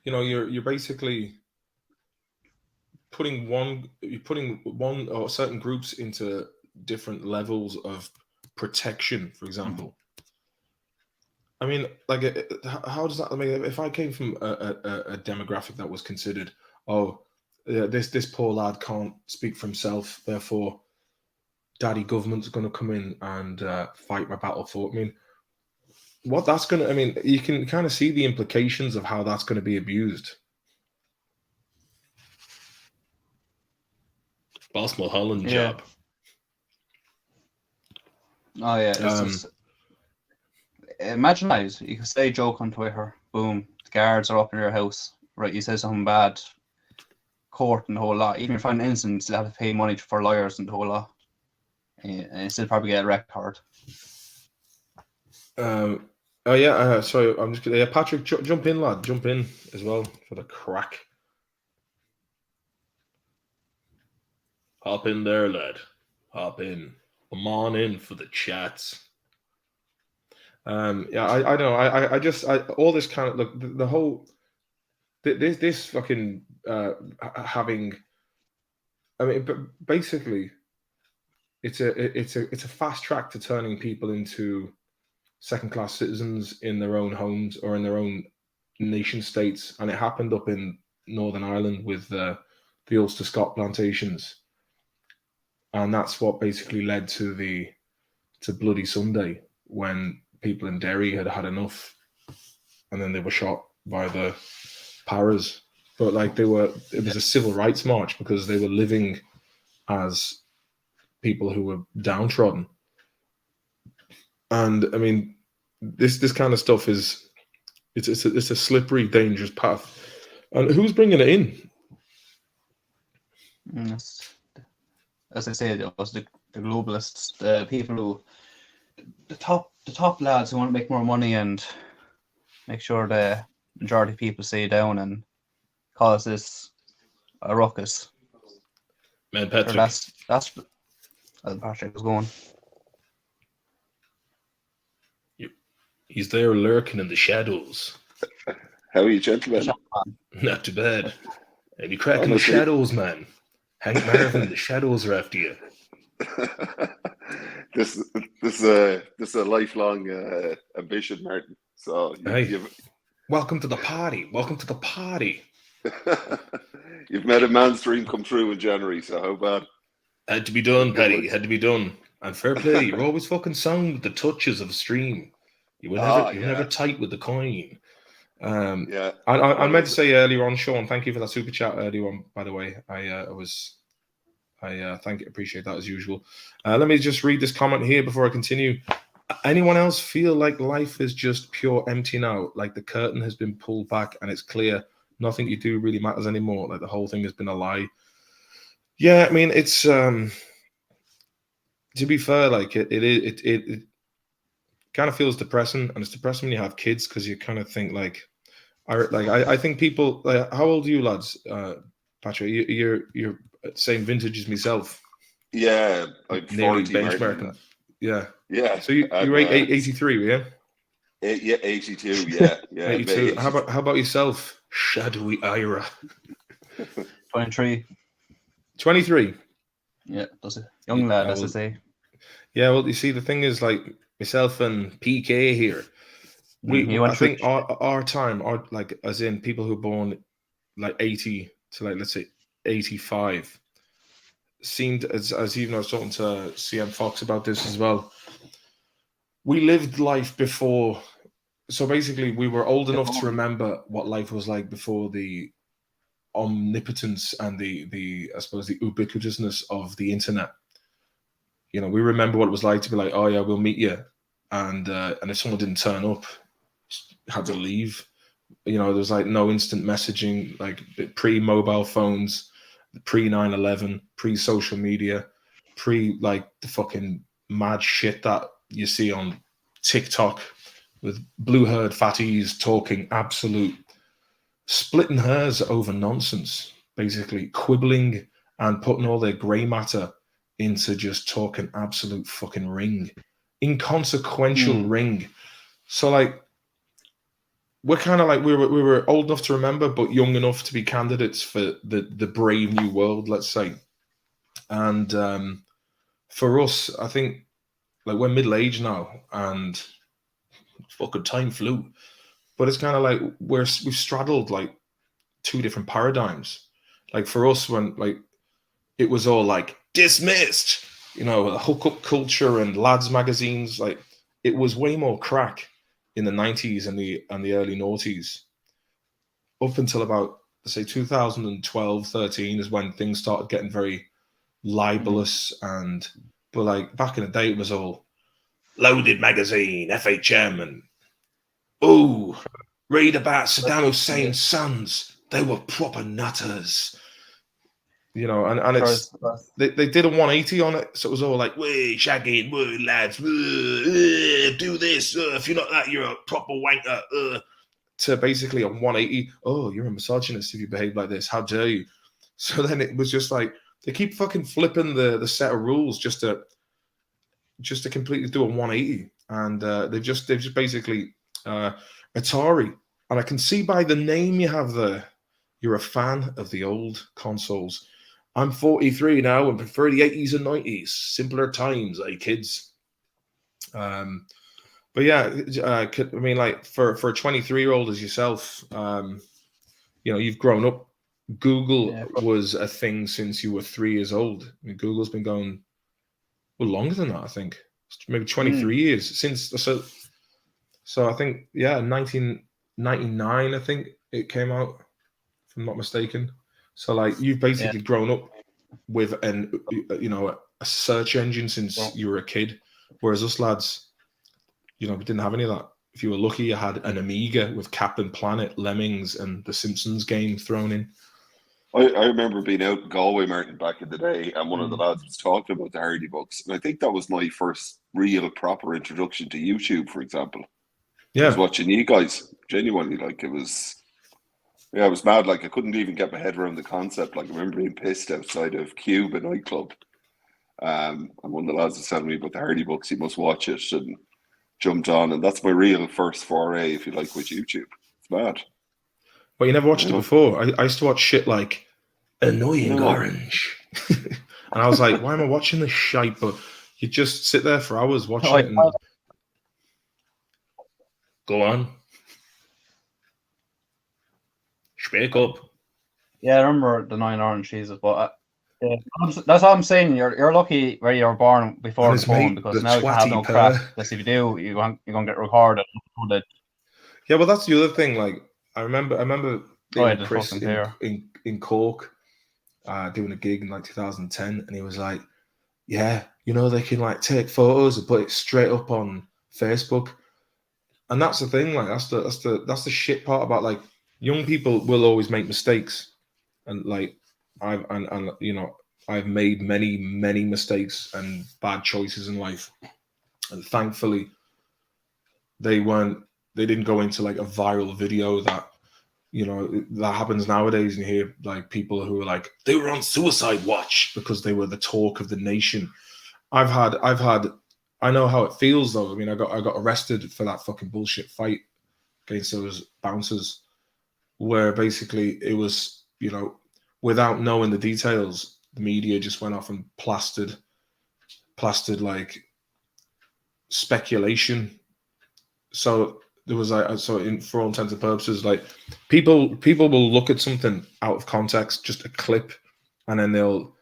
you're basically putting one or certain groups into different levels of protection. For example, I mean, like, how does that? I mean, if I came from a demographic that was considered, this poor lad can't speak for himself, therefore. Daddy government's going to come in and fight my battle for. I mean, what that's going to. I mean, you can kind of see the implications of how that's going to be abused. Boss Mulholland job. Oh yeah, it's just, imagine that you can say a joke on Twitter, boom, the guards are up in your house, right? You say something bad, court and the whole lot. Even if you're finding innocent, you still have to pay money for lawyers and the whole lot. And still probably get a record. Oh yeah, sorry, I'm just gonna. Patrick, jump in, lad. Jump in as well for the crack. Hop in there, lad. Hop in. Come on in for the chats. Yeah, I don't know. I just all this kind of look the whole this fucking having. I mean, but basically, it's a fast track to turning people into second class citizens in their own homes or in their own nation states, and it happened up in Northern Ireland with the Ulster Scot plantations, and that's what basically led to Bloody Sunday when people in Derry had had enough, and then they were shot by the paras. But like it was a civil rights march because they were living as people who were downtrodden. And I mean, this kind of stuff is it's a slippery, dangerous path. And who's bringing it in? As I said, it was the globalists, the people who, the top lads who want to make more money and make sure the majority of people stay down and cause this a ruckus. Man, Patrick. That's as Patrick was going. He's there lurking in the shadows. How are you, gentlemen? Not too bad. Any crack in the shadows, man? Hank Marvin, the shadows are after you. This is a lifelong ambition, Martin. So welcome to the party. Welcome to the party. You've made a man's dream come true in January. So how bad? Had to be done, Paddy. Had to be done. And fair play. You're always fucking sound with the touches of stream. You were never tight with the coin. Yeah. I meant to say earlier on, Sean, thank you for that super chat earlier on, by the way. I appreciate that as usual. Let me just read this comment here before I continue. Anyone else feel like life is just pure empty now? Like the curtain has been pulled back and it's clear nothing you do really matters anymore? Like the whole thing has been a lie? Yeah, I mean, it's to be fair, like it kind of feels depressing, and it's depressing when you have kids because you kind of think like I think people like, how old are you lads? Patrick, you're same vintage as myself. Yeah, like nearly benchmarking. Yeah. So you're 83, were you? Yeah, 82. Yeah, 82. How about yourself, shadowy Ira? 23. 23. Yeah, that's a young lad, as I say. Yeah, well, you see, the thing is, like myself and PK here, I think our time, like as in people who were born like 80 to like let's say 85, seemed as even I was talking to CM Fox about this as well. We lived life before, so basically we were old enough to remember what life was like before the omnipotence and the I suppose the ubiquitousness of the internet. You know, we remember what it was like to be like, oh yeah, we'll meet you, and if someone didn't turn up, had to leave. You know, there was like no instant messaging, like pre-mobile phones, pre-9/11, pre-social media, pre like the fucking mad shit that you see on TikTok with blue-haired fatties talking absolute splitting hairs over nonsense, basically quibbling and putting all their grey matter into just talking absolute fucking ring, inconsequential ring. So like we're kind of like we were old enough to remember, but young enough to be candidates for the brave new world, let's say. And for us, I think like we're middle aged now, and fucking time flew. But it's kind of like we've straddled like two different paradigms. Like for us, when like it was all like dismissed, you know, a hookup culture and lads magazines, like it was way more crack in the 90s and the early noughties. Up until about, say, 2012, 13 is when things started getting very libelous. But like back in the day, it was all Loaded Magazine, FHM, and read about Saddam Hussein's sons. They were proper nutters. you know, and it's they did a 180 on it, so it was all like, "Way shagging, way lads, do this. If you're not that, you're a proper wanker." To basically a 180. Oh, you're a misogynist if you behave like this. How dare you? So then it was just like they keep fucking flipping the set of rules just to completely do a 180, and they've just basically Atari, and I can see by the name you have there, you're a fan of the old consoles. I'm 43 now and prefer the 80s and 90s. Simpler times, eh, kids? But yeah, I mean, like for a 23-year-old as yourself, you know, you've grown up. Google was a thing since you were 3 years old. I mean, Google's been going longer than that, I think. Maybe 23 years since. So I think, 1999, I think it came out, if I'm not mistaken. So like you've basically grown up with a search engine since you were a kid, whereas us lads, you know, we didn't have any of that. If you were lucky, you had an Amiga with Captain Planet, Lemmings, and the Simpsons game thrown in. I remember being out in Galway, Martin, back in the day, and one of the lads was talking about the Hardy books, and I think that was my first real proper introduction to YouTube, for example. I was watching you guys, genuinely, like it was mad. Like I couldn't even get my head around the concept. Like I remember being pissed outside of Cube, a nightclub, and one of the lads was telling me about the Hardy books. He must watch it, and jumped on, and that's my real first foray, if you like, with YouTube. It's mad. But you never watched it before. I used to watch shit like Annoying Orange, and I was like, why am I watching this shite? But you just sit there for hours watching it and go on. Speak up. Yeah, I remember the 9 orange cheeses, but that's what I'm saying. You're lucky where you were born before the phone, because now you have no crap. Because if you do, you're gonna get recorded. Yeah, well, that's the other thing. Like I remember being Chris in Cork, doing a gig in like 2010, and he was like, "Yeah, you know, they can like take photos and put it straight up on Facebook." And that's the thing. Like that's the shit part about, like, young people will always make mistakes, and like I've made many mistakes and bad choices in life, and thankfully they didn't go into like a viral video that, you know, that happens nowadays. And you hear like people who are like, they were on suicide watch because they were the talk of the nation. I know how it feels though. I mean, I got arrested for that fucking bullshit fight against those bouncers, where basically it was, you know, without knowing the details, the media just went off and plastered like speculation. So there was like, for all intents and purposes, like people will look at something out of context, just a clip, and then they'll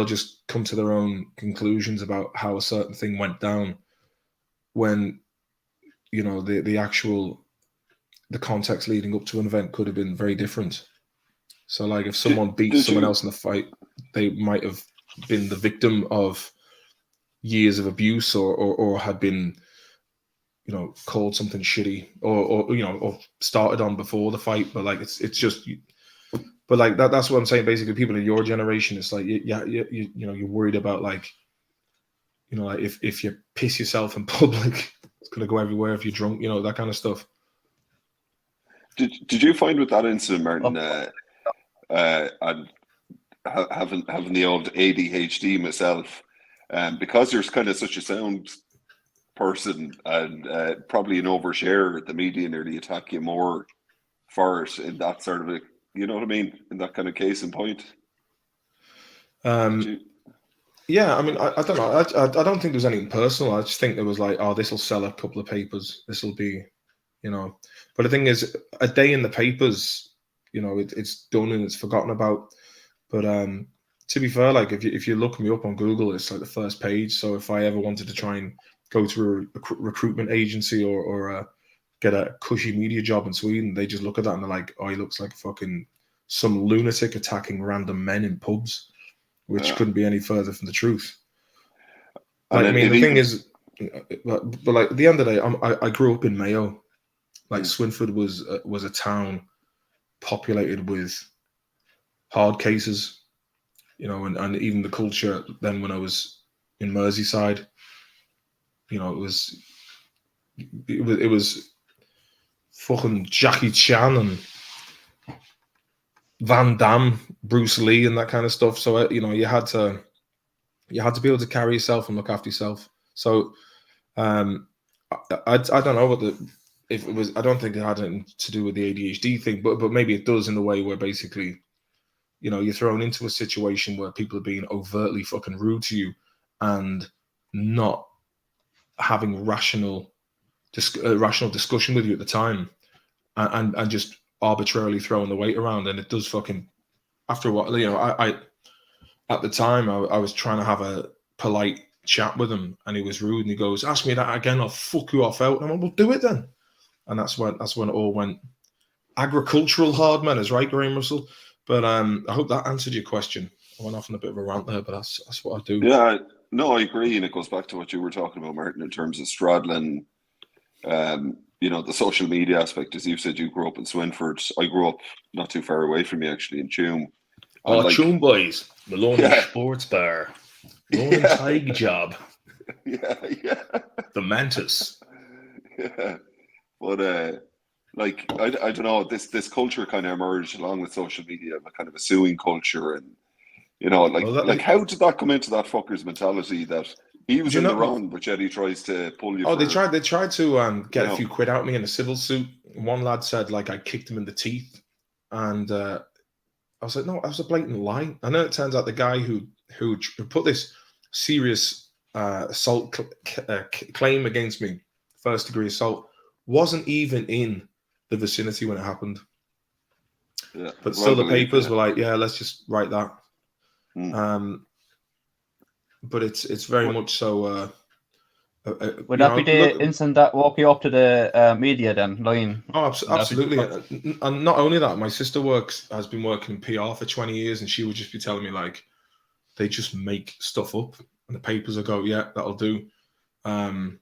just come to their own conclusions about how a certain thing went down, when, you know, the context leading up to an event could have been very different. So like if someone beat someone else in a fight, they might have been the victim of years of abuse, or had been, you know, called something shitty, or you know, or started on before the fight. But like it's just, but like that's what I'm saying. Basically, people in your generation, it's like you know, you're worried about, like, you know, like if you piss yourself in public, it's gonna go everywhere. If you're drunk, you know, that kind of stuff. Did you find with that incident, Martin, and having the old ADHD myself, because you're kind of such a sound person, and probably an overshare, the media nearly attack you more for it in that sort of a, you know what I mean, in that kind of case in point? Yeah, I mean, I don't know. I don't think there's anything personal. I just think there was like, oh, this will sell a couple of papers. This will be, you know. But the thing is, a day in the papers, you know, it's done and it's forgotten about. But to be fair, like if you look me up on Google, it's like the first page. So if I ever wanted to try and go to a recruitment agency, or get a cushy media job in Sweden, they just look at that and they're like, oh, he looks like fucking some lunatic attacking random men in pubs, which couldn't be any further from the truth. Like, I mean, the thing is, but like at the end of the day, I grew up in Mayo. Like Swinford was a town populated with hard cases. you know, and even the culture then when I was in Merseyside, you know, it was fucking Jackie Chan and Van Damme, Bruce Lee, and that kind of stuff. So you know, you had to be able to carry yourself and look after yourself. So I don't know if it was. I don't think it had anything to do with the ADHD thing, but maybe it does in the way where basically, you know, you're thrown into a situation where people are being overtly fucking rude to you and not having rational discussion with you at the time, and just arbitrarily throwing the weight around. And it does fucking, after a while, you know, I at the time I was trying to have a polite chat with him and he was rude and he goes, ask me that again, I'll fuck you off out. And I'm like, well, do it then. And that's when it all went agricultural hard manners, right, Graham Russell? But I hope that answered your question. I went off on a bit of a rant there, but that's what I do. Yeah, no, I agree, and it goes back to what you were talking about, Martin, in terms of straddling, you know, the social media aspect. As you said, you grew up in Swinford. I grew up not too far away from you, actually, in Tuam. Oh, like, Tuam boys, Maloney Sports Bar, Maloney Tig Job, yeah, the Mantis. Yeah, but like I don't know, this culture kind of emerged along with social media, a kind of a suing culture, and you know, like how did that come into that fucker's mentality that he was in the wrong, but yet he tries to pull you? Oh, they tried to get a few quid out of me in a civil suit. One lad said like I kicked him in the teeth, and I was like, no, that was a blatant lie. And then it turns out the guy who put this serious assault claim against me, first degree assault, wasn't even in the vicinity when it happened. Yeah, but still the papers were like, yeah, let's just write that. But it's very much so. Would that be the incident that woke you up to the media then, lying? Oh, absolutely. And not only that, my sister has been working in PR for 20 years, and she would just be telling me like, they just make stuff up, and the papers will go, yeah, that'll do. And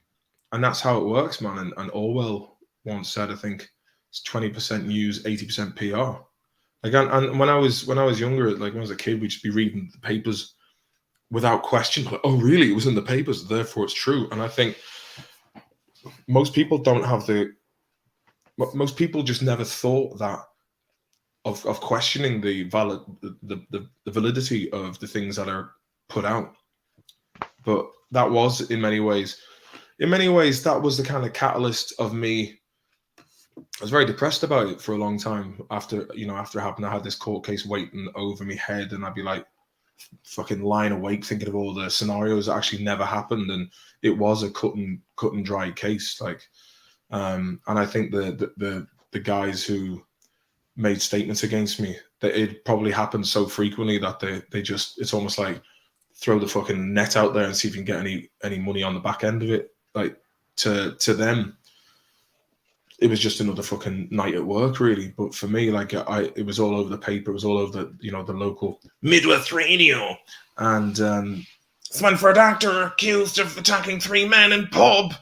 that's how it works, man. And Orwell once said, I think it's 20% news, 80% PR. Like, and when I was younger, like when I was a kid, we'd just be reading the papers without question. Like, oh, really? It was in the papers, therefore it's true. And I think most people don't have most people just never thought that of questioning the validity of the things that are put out. But that was in many ways, that was the kind of catalyst of me. I was very depressed about it for a long time after it happened. I had this court case waiting over my head, and I'd be like fucking lying awake thinking of all the scenarios that actually never happened, and it was a cut and dry case. Like, and I think the guys who made statements against me, that it probably happened so frequently that they just, it's almost like throw the fucking net out there and see if you can get any money on the back end of it. Like, to them, it was just another fucking night at work, really. But for me, like, it was all over the paper. It was all over the local Midwest radio. And Swinford actor accused of attacking 3 men in pub.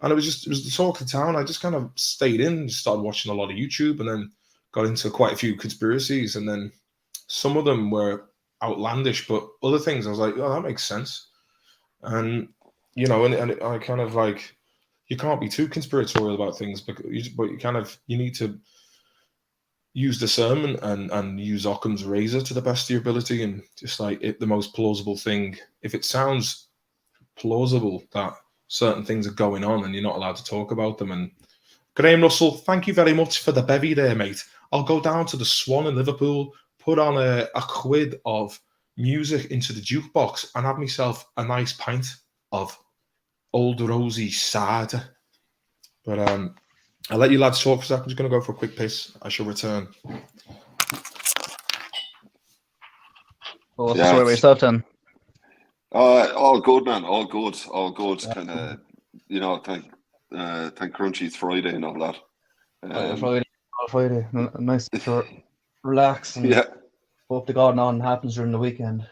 And it was the talk of town. I just kind of stayed in, started watching a lot of YouTube, and then got into quite a few conspiracies. And then some of them were outlandish, but other things I was like, oh, that makes sense. And, and I kind of like, you can't be too conspiratorial about things, but you need to use discernment and use Occam's razor to the best of your ability, and just like the most plausible thing. If it sounds plausible that certain things are going on and you're not allowed to talk about them. And Graham Russell, thank you very much for the bevy there, mate. I'll go down to the Swan in Liverpool, put on a quid of music into the jukebox, and have myself a nice pint of Old Rosy Cider. But I'll let you lads talk for a second. I'm just going to go for a quick piss. I shall return. Well, what's the story about yourself then? All good, man. All good. Kind of, thank Crunchy it's Friday and all that. Friday. Nice to relax and hope to God nothing happens during the weekend.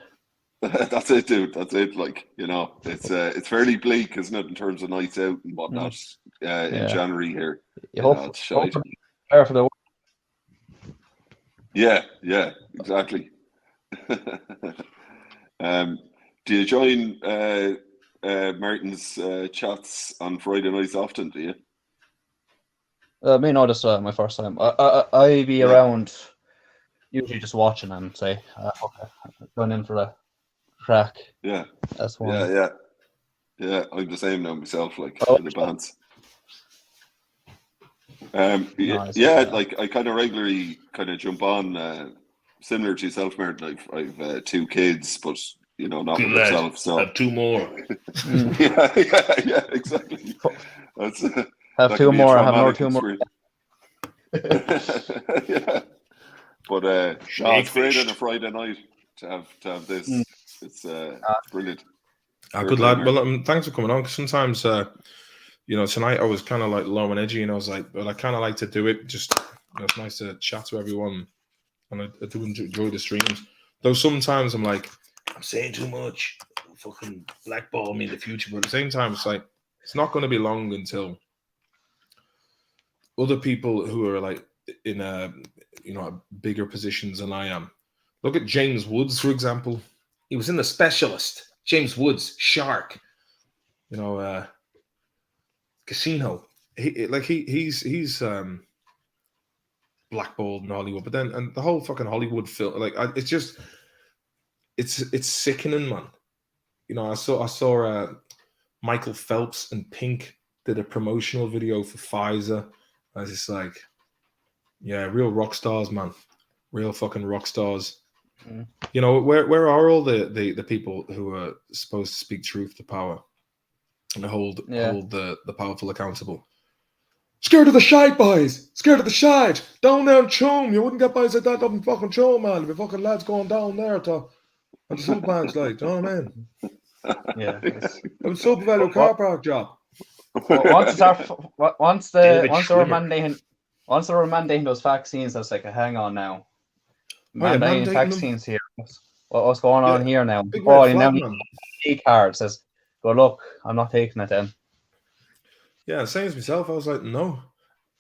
That's it, dude. That's it. Like, it's fairly bleak, isn't it, in terms of nights out and whatnot in January here. You hope for the Yeah, exactly. Do you join Martin's chats on Friday nights often? Do you? Me know this my first time. I be around, usually just watching and say, okay, going in for the crack. Yeah. That's one. Yeah. I'm the same now myself. Like in advance. Like I kind of regularly kind of jump on. Similar to yourself, Martin. I've 2 kids, but not with yourself. So I have 2 more. yeah, exactly. That's, have 2 more. I have another 2 more. Yeah, but it's great on a Friday night to have this. It's brilliant. Good lad. Well, thanks for coming on. Because sometimes, tonight I was kind of like low and edgy, and I was like, well, I kind of like to do it. Just it's nice to chat to everyone, and I do enjoy the streams. Though sometimes I'm like, I'm saying too much. Fucking blackball me in the future. But at the same time, it's like it's not going to be long until other people who are like in bigger positions than I am. Look at James Woods, for example. He was in The Specialist. James Woods, Shark. Casino. He's blackballed in Hollywood, but then and the whole fucking Hollywood film, it's sickening, man. I saw Michael Phelps and Pink did a promotional video for Pfizer. I was just like, yeah, real rock stars, man. Real fucking rock stars. Where are all the people who are supposed to speak truth to power and hold the powerful accountable? Scared of the shite, boys. Scared of the shite. Down there in Chum. You wouldn't get boys like that up in fucking Chum, man. There'd be fucking lads going down there to and the sub banks, like, do you know what I mean? Yeah. It was sub value car park job. Once they were mandating those vaccines, I was like, hang on now. Mandating vaccines here. What's going on here now? Card says, go look, I'm not taking it then. Yeah, same as myself. I was like, no.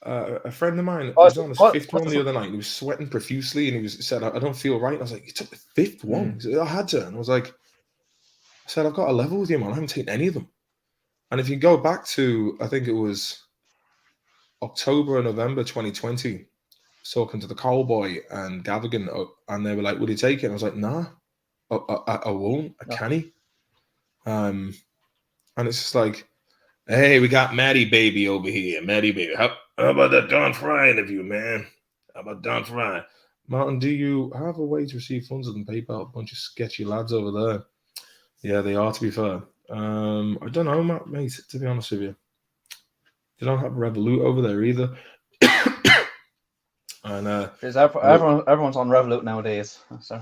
A friend of mine was on his 5th one the other night. He was sweating profusely, and he said, I don't feel right. And I was like, you took the 5th one? He said, I had to. And I was like, I've got a level with you, man. I haven't taken any of them. And if you go back to, I think it was October or November 2020, I was talking to the Cowboy and Gavigan, and they were like, will you take it? And I was like, nah, I won't. I can't. And it's just like, hey, we got Maddie Baby over here. Maddie Baby. How about that Don Fry interview, man? How about Don Fry? Martin, do you have a way to receive funds and PayPal? A bunch of sketchy lads over there. Yeah, they are, to be fair. I don't know, mate, to be honest with you. They don't have Revolut over there either. And everyone's on Revolut nowadays. So.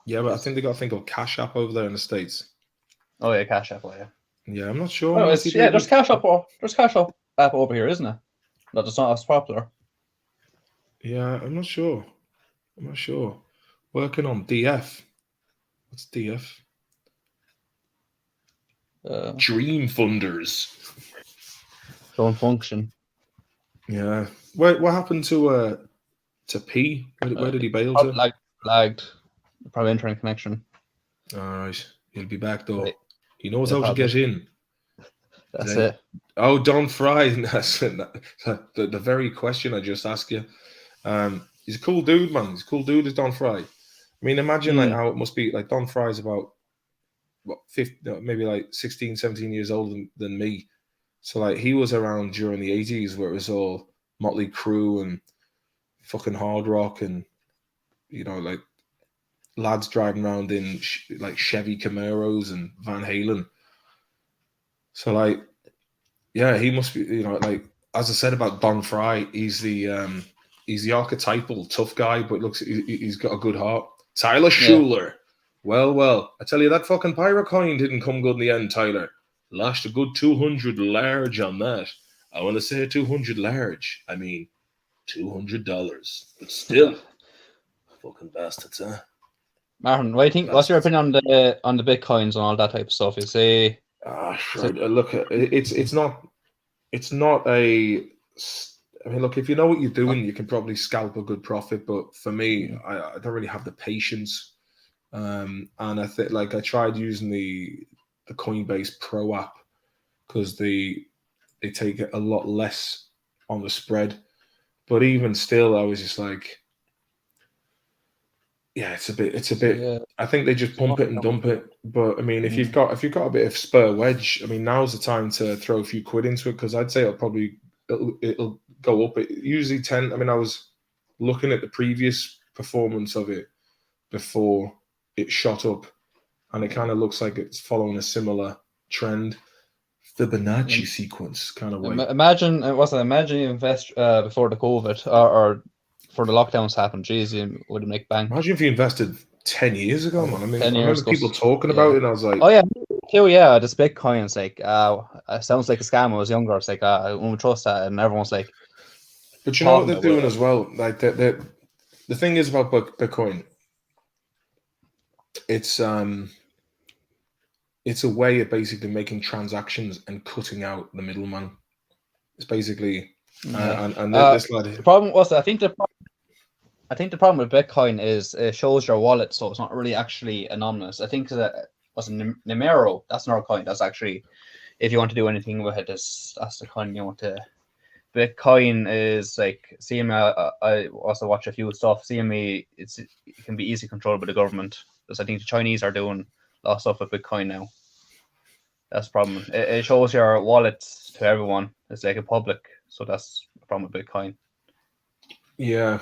Yeah, but I think they got a thing called Cash App over there in the States. Oh yeah, Cash App, yeah. Yeah, I'm not sure. Oh, there's Cash App. There's Cash App over here, isn't it? But it's not as popular. Yeah, I'm not sure. Working on DF. What's DF? Dream funders. Don't function. Yeah. What happened to P? Where did he bail to? Lagged. Probably internet connection. All right. He'll be back though. Right. He knows how to get in. That's it. Oh, Don Fry. That's the very question I just asked you. He's a cool dude, man. He's a cool dude, is Don Fry. I mean, imagine like how it must be. Like Don Fry's about 50, maybe like 16, 17 years older than me. So like he was around during the 80s where it was all Motley Crue and fucking hard rock and like lads driving around in like Chevy Camaros and Van Halen. So like, yeah, he must be, like as I said about Don Fry, he's the archetypal tough guy, but he's got a good heart. Tyler Schuler. Well, I tell you, that fucking Pyrocoin didn't come good in the end, Tyler. Lashed a good 200 large on that. I want to say 200 large. I mean, $200. But still, fucking bastards, huh? Martin, what do you think? What's your opinion on the Bitcoins and all that type of stuff? You say... sure. Look, it's not a... I mean, look, if you know what you're doing, you can probably scalp a good profit. But for me, I don't really have the patience. and I think like I tried using the Coinbase Pro app because they take a lot less on the spread, but even still, I was just like, yeah, it's a bit. Yeah. I think they just pump it and dump it. But I mean, if you've got a bit of spare wedge, I mean, now's the time to throw a few quid into it because I'd say it'll go up. It usually I mean, I was looking at the previous performance of it before it shot up, and it kind of looks like it's following a similar trend, Fibonacci sequence kind of way. Imagine you invest before the COVID or before the lockdowns happened. Jeez, you would make bank. Imagine if you invested 10 years ago, man. I mean, 10 I years remember ago. people talking about it, and I was like, oh yeah, too, yeah, this Bitcoin's like, it sounds like a scam. When I was younger, it's like, I won't trust that, and everyone's like, but you know what they're doing as well. Like the thing is about Bitcoin, it's a way of basically making transactions and cutting out the middleman. It's basically this lad. The problem was, I think the problem with Bitcoin is it shows your wallet, so it's not really actually anonymous. I think that was Numero. That's another coin. That's actually, if you want to do anything with it, that's the coin you want to. Bitcoin is like, CME. I also watch a few stuff. CME, it can be easily controlled by the government. Because I think the Chinese are doing a lot of stuff with Bitcoin now. That's the problem. It shows your wallet to everyone. It's like a public, so that's the problem with Bitcoin. Yeah,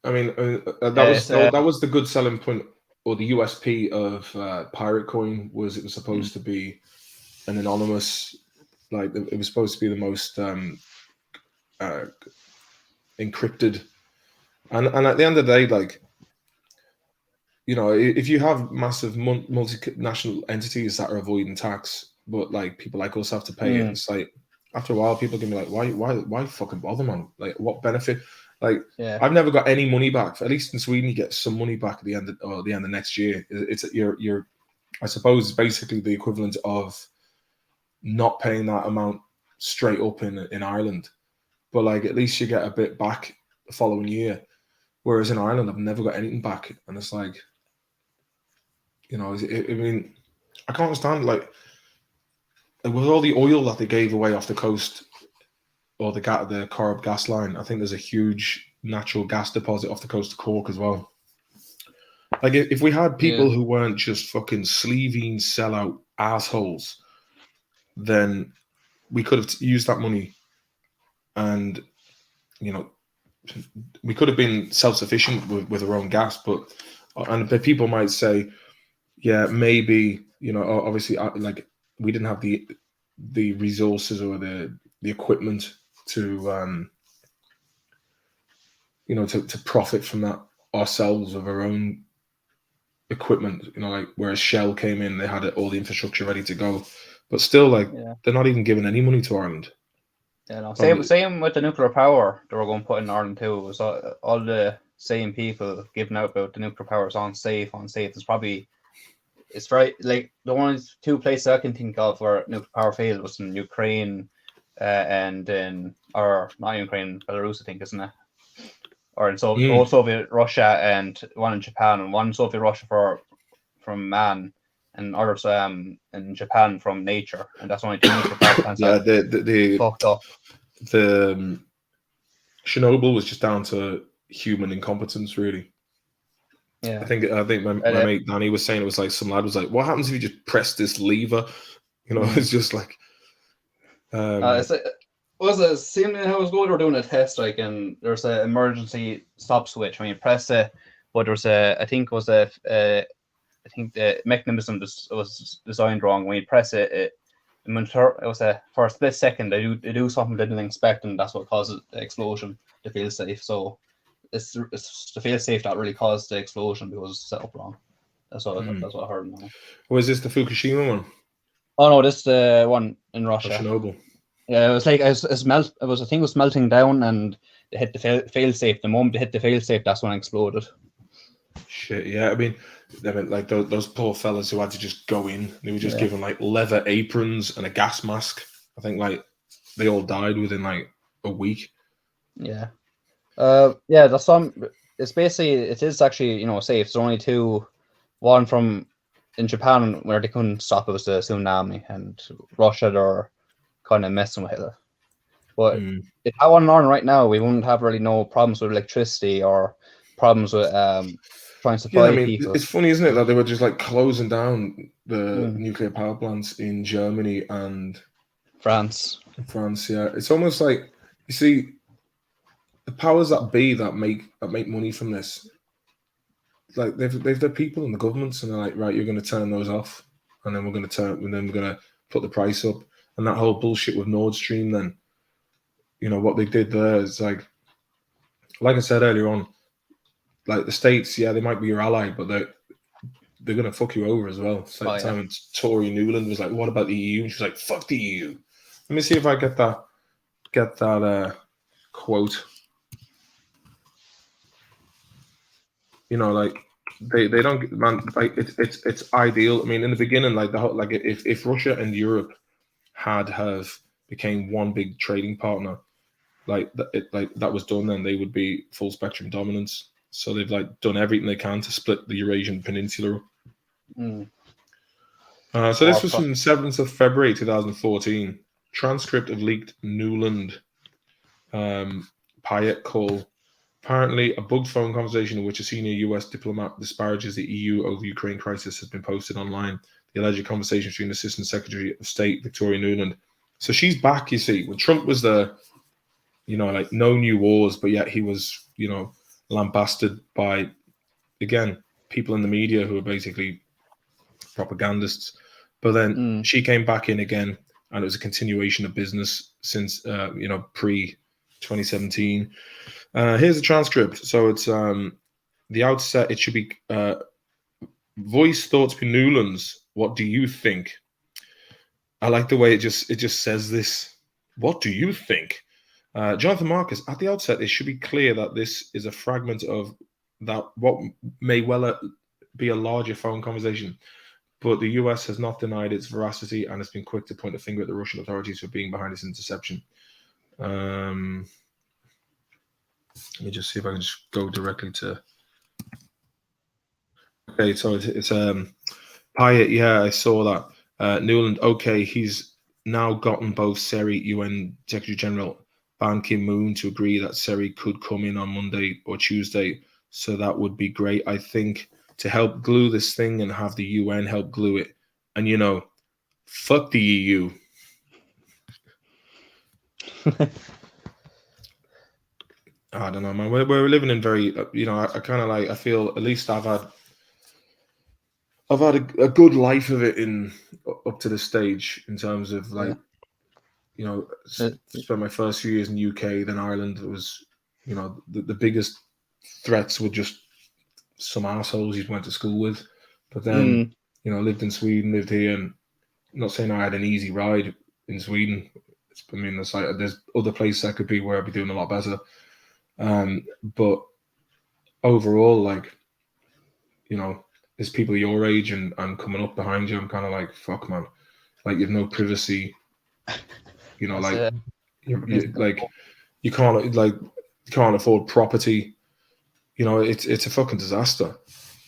I mean that was the good selling point, or the USP of Pirate Coin was it was supposed to be an anonymous, like it was supposed to be the most encrypted, and at the end of the day, like, you know, if you have massive multinational entities that are avoiding tax, but like people like us have to pay it, it's like after a while people can be like, why fucking bother, man? Like, what benefit? Like, I've never got any money back. At least in Sweden, you get some money back at the end of next year. It's your I suppose it's basically the equivalent of not paying that amount straight up in Ireland, but like at least you get a bit back the following year. Whereas in Ireland, I've never got anything back, and it's like, you know, I mean, I can't understand, like, with all the oil that they gave away off the coast, or the Corrib gas line, I think there's a huge natural gas deposit off the coast of Cork as well. Like, if we had people who weren't just fucking sleeving sellout assholes, then we could have used that money, and, you know, we could have been self-sufficient with our own gas. But people might say, yeah, maybe, you know, obviously, like, we didn't have the resources or the equipment to you know, to profit from that ourselves of our own equipment, you know, like, whereas Shell came in, they had all the infrastructure ready to go, but still, like, they're not even giving any money to Ireland. Yeah, no. Same with the nuclear power they were going to put in Ireland too. It was all the same people giving out about the nuclear power is unsafe. It's very, like, the only two places I can think of where nuclear power failed was in Ukraine and or not Ukraine, Belarus, I think, isn't it? Or in Soviet Russia, and one in Japan, and one in Soviet Russia from man, and others in Japan from nature, and that's only two nuclear power plants. The fucked up. The Chernobyl was just down to human incompetence, really. Yeah, I think my mate Danny was saying, it was like, some lad was like, "What happens if you just press this lever?" You know, it's just like. Was it same how it was going? They were doing a test, like, and there's an emergency stop switch when you press it, but there's I think the mechanism was designed wrong. When you press it, was for a split second they do something they didn't expect, and that's what causes the explosion to feel safe. So it's the fail safe that really caused the explosion because it's set up wrong. That's what I heard now. Was this the Fukushima one? Oh no, this is the one in Russia. Chernobyl. Yeah, it was like I think it was melting down, and they hit the fail safe. The moment they hit the fail safe, that's when it exploded. Shit, yeah. I mean, like those poor fellas who had to just go in. They were just given like leather aprons and a gas mask. I think like they all died within like a week. Yeah. That's some. It's basically, it is actually, you know, safe. There's only two one from in Japan where they couldn't stop it was the tsunami, and Russia they're kind of messing with it. But if that went on right now, we wouldn't have really no problems with electricity or problems with trying to supply people. It's funny, isn't it, that they were just like closing down the nuclear power plants in Germany and France. Yeah, it's almost like, you see, the powers that be that make money from this, like they've the people in the governments, and they're like, right, you're going to turn those off, and then we're going to put the price up, and that whole bullshit with Nord Stream. Then, what they did there is like I said earlier on, like the States, yeah, they might be your ally, but they're going to fuck you over as well. It's like the time when Tory Newland was like, what about the EU? And she was like, fuck the EU. Let me see if I get that quote. Like they don't, man, like it's ideal. I mean, in the beginning, like if Russia and Europe have became one big trading partner, that was done, then they would be full spectrum dominance. So they've done everything they can to split the Eurasian Peninsula. So this was from the 7th of February 2014. Transcript of leaked Newland Payet call. Apparently, a bugged phone conversation in which a senior US diplomat disparages the EU over Ukraine crisis has been posted online. The alleged conversation between Assistant Secretary of State Victoria Nuland. So she's back, you see. When Trump was there, no new wars, but yet he was, lambasted by, again, people in the media who are basically propagandists. But then she came back in again, and it was a continuation of business since, pre-2017. Here's the transcript. So it's the outset. It should be voice thoughts by Newlands. What do you think? I like the way it just says this. What do you think? Jonathan Marcus, at the outset, it should be clear that this is a fragment of that what may well be a larger phone conversation. But the US has not denied its veracity and has been quick to point the finger at the Russian authorities for being behind this interception. Let me just see if I can just go directly to. Okay, so it's Payet. Yeah, I saw that. Newland. Okay, he's now gotten both SERI UN Secretary General Ban Ki-moon to agree that SERI could come in on Monday or Tuesday. So that would be great, I think, to help glue this thing and have the UN help glue it. And fuck the EU. I don't know, man. We're living in very, I kind of I feel at least I've had a good life of it up to this stage in terms of spent my first few years in the UK, then Ireland. It was, the biggest threats were just some assholes you went to school with. But then, lived in Sweden, lived here, and I'm not saying I had an easy ride in Sweden. There's other places I could be where I'd be doing a lot better. But overall, there's people your age and coming up behind you. I'm kind of like, fuck, man. Like, you've no privacy. You can't afford property. It's a fucking disaster.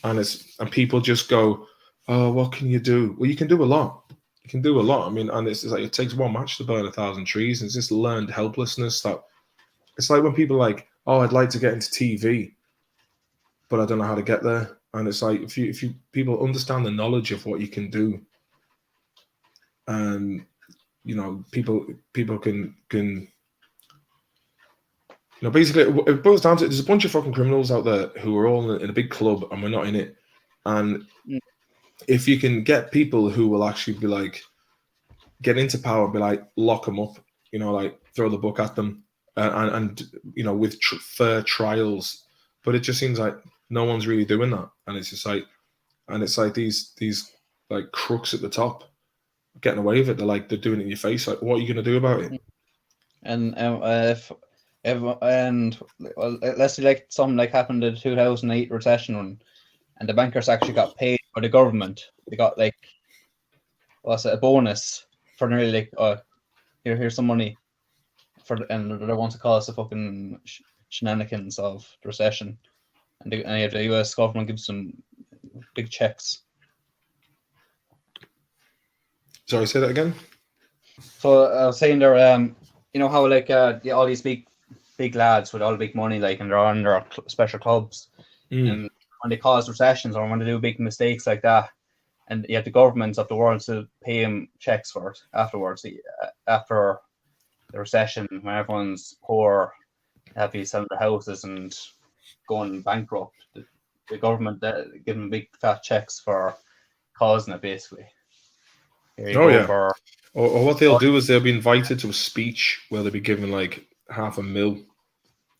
And people just go, oh, what can you do? Well, you can do a lot. You can do a lot. I mean, and it's like it takes one match to burn 1,000 trees. And it's this learned helplessness that it's like when people are like, oh, I'd like to get into TV, but I don't know how to get there. And it's like if you people understand the knowledge of what you can do, and people can basically it boils down to there's a bunch of fucking criminals out there who are all in a big club and we're not in it. And if you can get people who will actually be like get into power, be like lock them up, throw the book at them, and with fair trials. But it just seems like no one's really doing that, and it's just like, these like crooks at the top getting away with it. They're doing it in your face. Like, what are you going to do about it? And let's say like something like happened in the 2008 recession and the bankers actually got paid by the government. They got a bonus for nearly here's some money and they want to call us the fucking shenanigans of the recession. And you have the US government gives them big checks. Sorry, say that again. So I was saying there, you know how like all these big lads with all the big money, like, and they're on their special clubs, and when they cause recessions or when they do big mistakes like that, and you have the governments of the world to pay them checks for it afterwards, after the recession, when everyone's poor, happy selling their houses and going bankrupt, the government give them big fat checks for causing it, basically. Here you go for. Or what they'll do is they'll be invited to a speech where they'll be given like $500,000.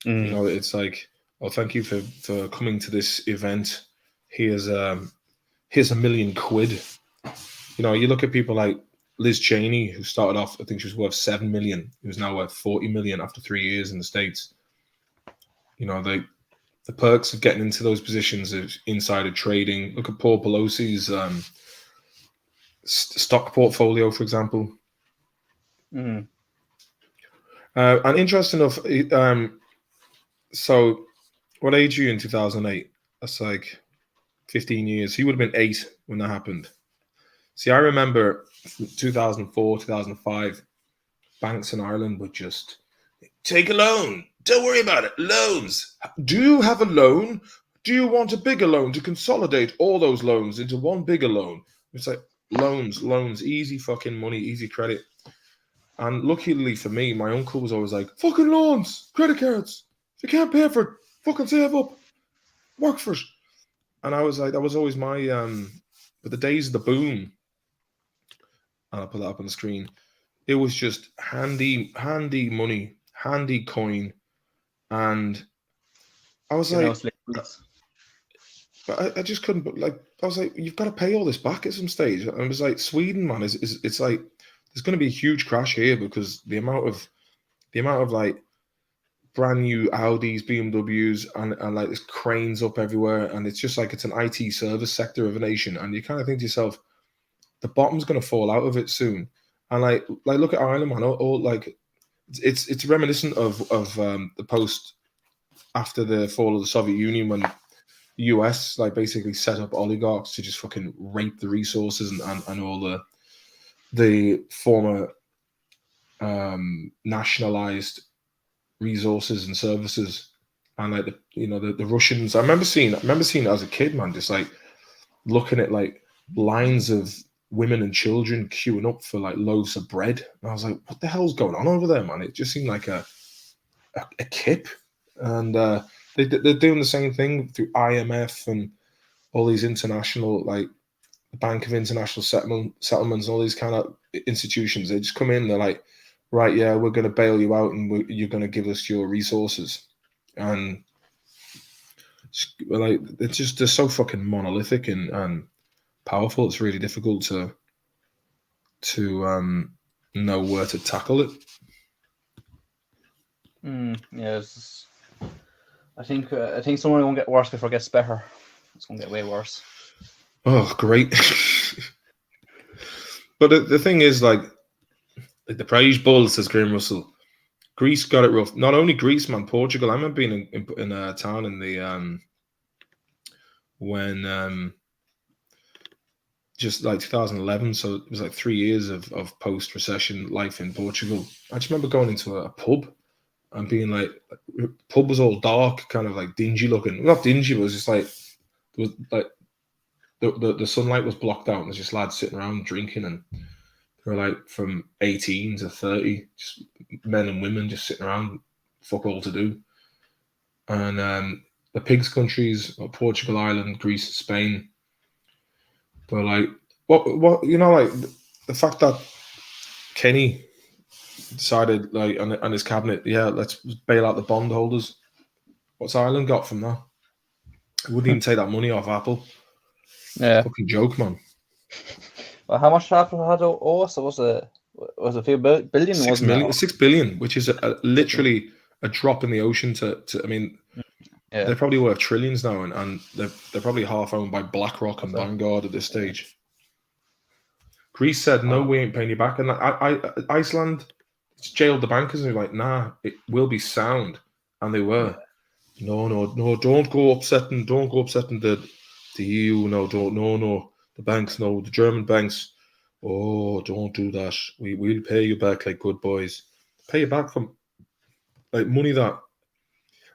You know, it's like, oh, thank you for coming to this event. Here's $1 million. You know, you look at people like Liz Cheney, who started off, I think she was worth $7 million, who's now worth $40 million after 3 years in the States. You know, the perks of getting into those positions of insider trading. Look at Paul Pelosi's stock portfolio, for example. And interesting enough, so what age are you in 2008? That's like 15 years. He would have been 8 when that happened. See, I remember 2004, 2005, banks in Ireland would just take a loan. Don't worry about it. Loans. Do you have a loan? Do you want a bigger loan to consolidate all those loans into one bigger loan? It's like loans, easy fucking money, easy credit. And luckily for me, my uncle was always like, fucking loans, credit cards. If you can't pay for it, fucking save up. Work for it. And I was like, that was always my, but the days of the boom, and I'll put that up on the screen, it was just handy money, handy coin. And I was like, I just couldn't, but like, I was like, you've got to pay all this back at some stage. And it was like, Sweden, man, it's like, there's going to be a huge crash here because the amount of like brand new Audis, BMWs, and like there's cranes up everywhere, and it's just like it's an IT service sector of a nation, and you kind of think to yourself, the bottom's going to fall out of it soon. And like look at Ireland, man. All like it's reminiscent of the post after the fall of the Soviet Union, when the US like basically set up oligarchs to just fucking rape the resources and all the former nationalized resources and services. And like the Russians, I remember seeing it as a kid, man, just like looking at like lines of women and children queuing up for like loaves of bread, and I was like, what the hell's going on over there, man? It just seemed like a kip. And they're doing the same thing through IMF and all these international, like the Bank of International Settlements, all these kind of institutions. They just come in, they're like, right, yeah, we're going to bail you out, and you're going to give us your resources. And like, it's just, they're so fucking monolithic and powerful. It's really difficult to know where to tackle it. Yes, I think someone won't get worse before it gets better. It's going to get way worse. Oh, great! But the thing is, like the Prague Bull, says Graham Russell. Greece got it rough. Not only Greece, man. Portugal. I remember being in a town in the when just like 2011. So it was like 3 years of post-recession life in Portugal. I just remember going into a pub and being like, pub was all dark, kind of like dingy looking. Not dingy, but it was just like, there was like the sunlight was blocked out, and there's just lads sitting around drinking, and they were like from 18 to 30, just men and women just sitting around, fuck all to do. And the pigs countries, like Portugal, Ireland, Greece, Spain, but like what you know, like the fact that Kenny decided, like, on his cabinet, yeah, let's bail out the bondholders. What's Ireland got from that? Wouldn't even take that money off Apple. Yeah, fucking joke, man. Well, how much Apple had to owe us? Was a few billion? 6 million, 6 billion, which is literally a drop in the ocean. To I mean, yeah. They're probably worth trillions now, and they're probably half owned by BlackRock and Vanguard at this stage. Greece said, no, we ain't paying you back. And Iceland jailed the bankers, and they're like, nah, it will be sound. And they were. No, don't go upsetting the The EU, no, the banks, no, the German banks, oh, don't do that. We'll pay you back like good boys. Pay you back from like money that,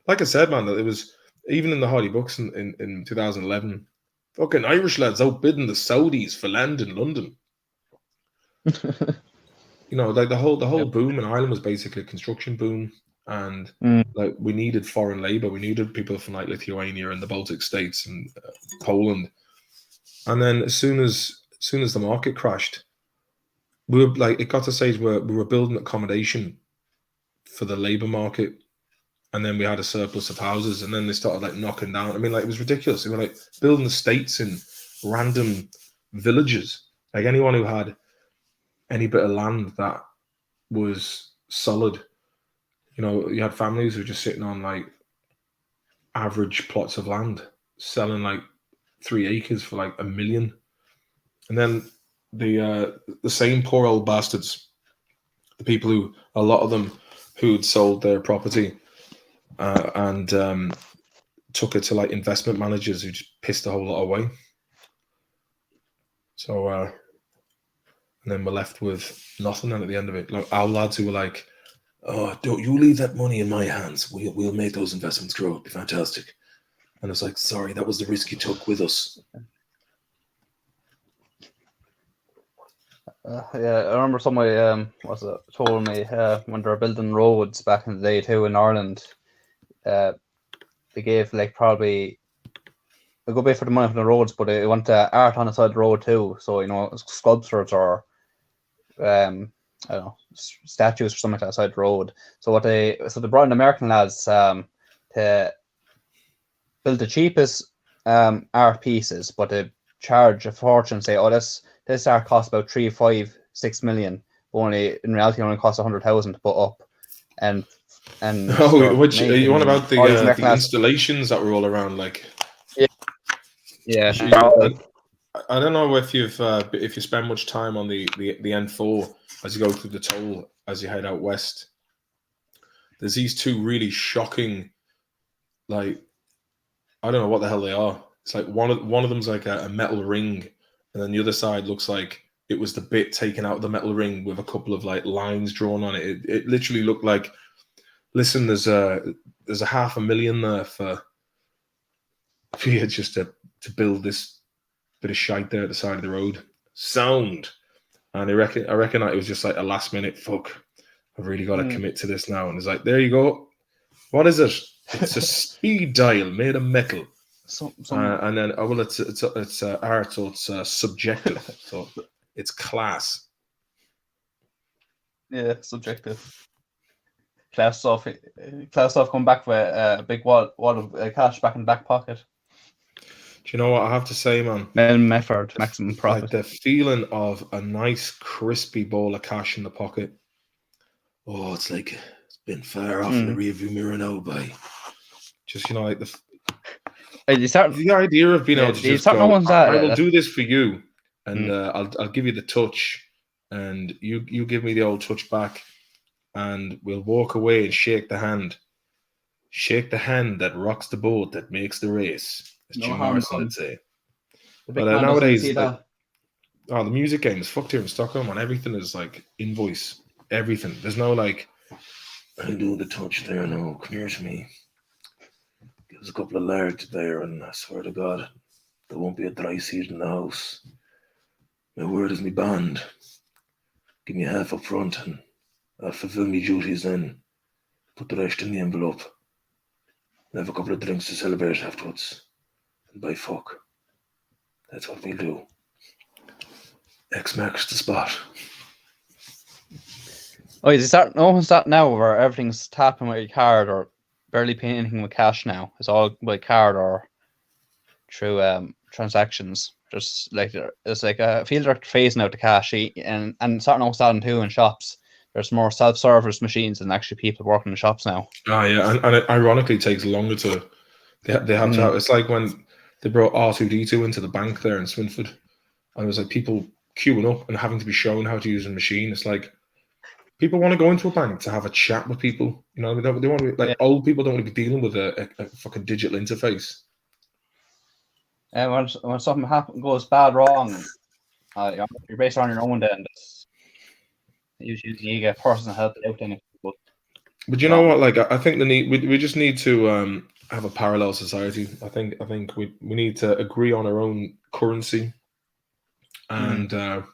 like I said, man, that it was even in the Hardy books in 2011, fucking Irish lads outbidding the Saudis for land in London. You know, like the whole boom in Ireland was basically a construction boom, and like we needed foreign labor. We needed people from like Lithuania and the Baltic states and Poland. And then as soon as the market crashed, we were like, it got to a stage where we were building accommodation for the labor market, and then we had a surplus of houses, and then they started like knocking down. I mean, like it was ridiculous. They were like building estates in random villages. Like anyone who had any bit of land that was solid, you know, you had families who were just sitting on like average plots of land, selling like 3 acres for like $1 million. And then the same poor old bastards, the people who, a lot of them who'd sold their property and took it to like investment managers who just pissed a whole lot away. So and then we're left with nothing. And at the end of it, like our lads who were like, "Oh, don't you leave that money in my hands. We'll make those investments grow. It'll be fantastic." And it's like, sorry, that was the risk you took with us. Yeah, I remember somebody told me when they were building roads back in the day too in Ireland, they gave like probably a good bit for the money for the roads, but they want art on the side of the road too. So, you know, sculptures or I don't know, statues or something like that side the road. So they brought in American lads to build the cheapest art pieces, but they charge a fortune. Say, oh, this art costs about 3, 5, 6 million. Only in reality, only costs 100,000 to put up. And which you want about the installations that were all around, like yeah. I don't know if you spend much time on the N4 as you go through the toll as you head out west. There's these two really shocking, like, I don't know what the hell they are. It's like one of them's like a metal ring, and then the other side looks like it was the bit taken out of the metal ring with a couple of like lines drawn on it. It literally looked like, listen, there's a $500,000 there for you just to build this bit of shite there at the side of the road. Sound. And I reckon that it was just like a last minute, fuck, I've really got to commit to this now. And it's like, there you go. What is it? It's a speed dial made of metal. And then, it's art, so it's subjective. So it's class. Yeah, subjective. Class off come back with a big wad of cash back in the back pocket. Do you know what I have to say, man? Method, maximum profit. Like the feeling of a nice crispy ball of cash in the pocket. Oh, it's like it's been far off in the rearview mirror now, boy. Just, you know, like the idea of being able to just go, I will do this for you, and I'll give you the touch, and you give me the old touch back, and we'll walk away and shake the hand that rocks the boat, that makes the race, as Jim Morrison would say. But nowadays, the music game is fucked here in Stockholm, and everything is like invoice, everything. There's no like, I'm doing the touch there, no, come here to me. Give us a couple of large there, and I swear to God, there won't be a dry seat in the house. My word is me bond. Give me half up front, and I'll fulfill me duties then. Put the rest in the envelope. And have a couple of drinks to celebrate afterwards. And by fuck. That's what we'll do. X marks the spot. Oh, is that now where everything's tapping with your card or barely paying anything with cash now? It's all by card or through transactions. Just like it's like I feel they're phasing out the cash, and starting out selling too in shops. There's more self-service machines than actually people working in shops now. Oh yeah, and it ironically takes longer to. They have to have. It's like when they brought R2D2 into the bank there in Swinford, and it was like people queuing up and having to be shown how to use a machine. It's like people want to go into a bank to have a chat with people. You know, they want to be like old people don't want to be dealing with a fucking digital interface. And when something goes bad wrong, you're based on your own. Then usually you get personal help out. Then, but you know what? Like, I think we just need to have a parallel society. I think we need to agree on our own currency, and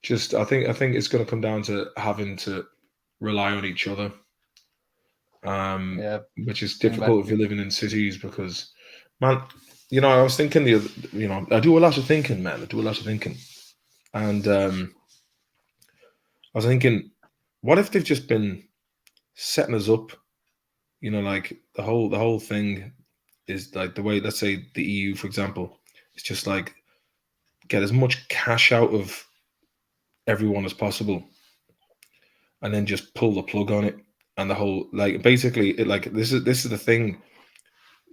just I think it's going to come down to having to rely on each other. Which is difficult if you're living in cities because, man, I was thinking I do a lot of thinking, man. I do a lot of thinking, and I was thinking, what if they've just been setting us up? Like the whole thing is like the way, let's say the EU, for example, it's just like get as much cash out of everyone as possible, and then just pull the plug on it. And the whole, like, basically, this is the thing,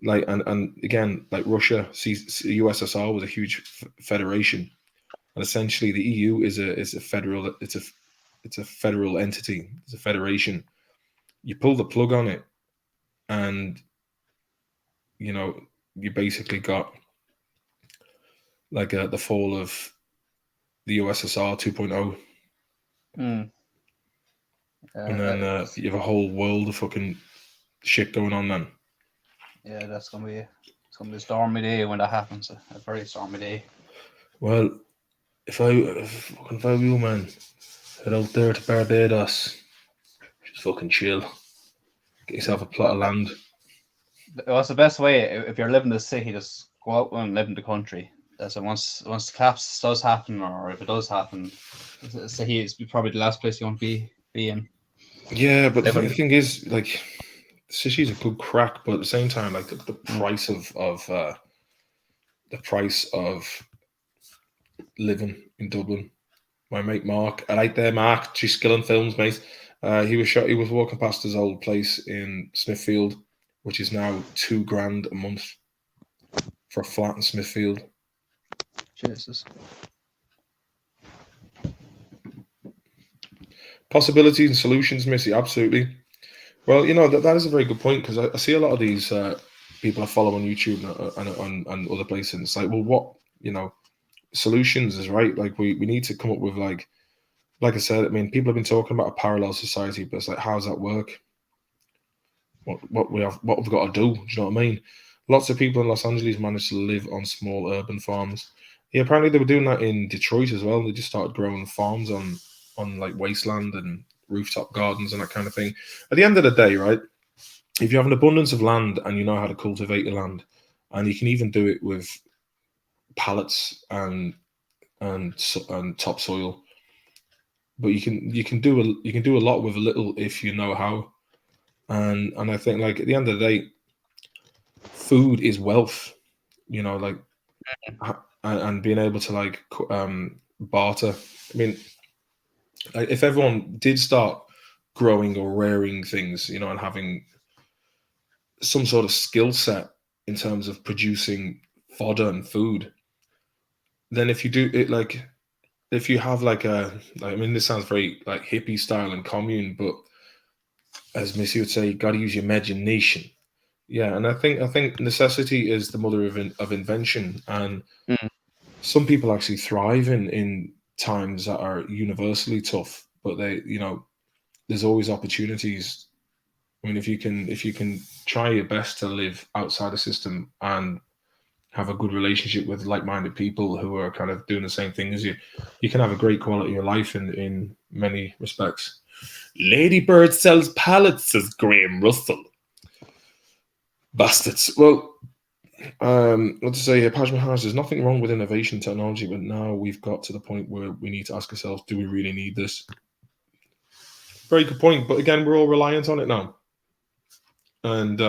like, and again, like Russia, USSR was a huge federation, and essentially the EU is a federal, it's a federal entity, it's a federation. You pull the plug on it, and you basically got like the fall of the USSR 2.0. And then you have a whole world of fucking shit going on then. Yeah, it's gonna be a stormy day when that happens. A very stormy day. Well, if I were you, man, head out there to Barbados, just fucking chill, get yourself a plot of land. What's the best way if you're living in the city? Just go out and live in the country. That's once the collapse does happen, or if it does happen, the city is probably the last place you want to be in. Yeah, but the thing is, like, the city's a good crack, but at the same time, like the price of living in Dublin. My mate Mark, I like there, Mark. She's skilling films, mate. He was walking past his old place in Smithfield, which is now $2,000 a month for a flat in Smithfield. Jesus. Possibilities and solutions, Missy, absolutely. Well, that is a very good point, because I see a lot of these people I follow on YouTube and other places. And it's like, well, what solutions is right. Like we need to come up with like I said. I mean, people have been talking about a parallel society, but it's like, how does that work? What we've got to do? Do you know what I mean? Lots of people in Los Angeles managed to live on small urban farms. Yeah, apparently they were doing that in Detroit as well. They just started growing farms on like wasteland and rooftop gardens and that kind of thing. At the end of the day, right, if you have an abundance of land and you know how to cultivate your land, and you can even do it with pallets and topsoil, but you can do a lot with a little if you know how. And I think, like, at the end of the day, food is wealth, like, and being able to like barter. I mean, like, if everyone did start growing or rearing things, and having some sort of skill set in terms of producing fodder and food, then if you do it, like, if you have like I mean, this sounds very like hippie style and commune, but as Missy would say, you got to use your imagination. Yeah, and I think necessity is the mother of invention, and some people actually thrive in times that are universally tough, but there's always opportunities. I mean, if you can try your best to live outside the system and have a good relationship with like-minded people who are kind of doing the same thing as you, you can have a great quality of life in many respects. Ladybird sells pallets, says Graham Russell. Bastards. Well, what to say here? Paj Maharaj, there's nothing wrong with innovation technology, but now we've got to the point where we need to ask ourselves, do we really need this? Very good point. But again, we're all reliant on it now. And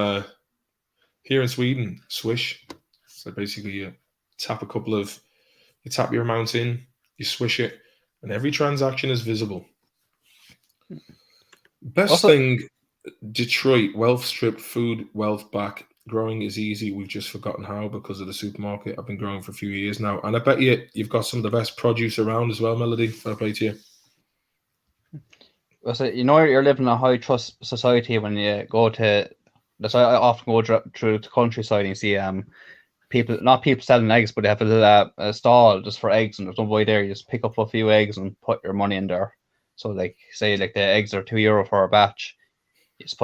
here in Sweden, swish. So basically you tap your amount in, you swish it, and every transaction is visible. Best thing, Detroit, wealth stripped, food, wealth back. Growing is easy. We've just forgotten how because of the supermarket. I've been growing for a few years now. And I bet you've got some of the best produce around as well, Melody. Fair play to you. So, you're living in a high trust society when you go to. That's why I often go through the countryside and see not people selling eggs, but they have a stall just for eggs, and there's nobody there. You just pick up a few eggs and put your money in there. So like, say like the eggs are €2 for a batch. You just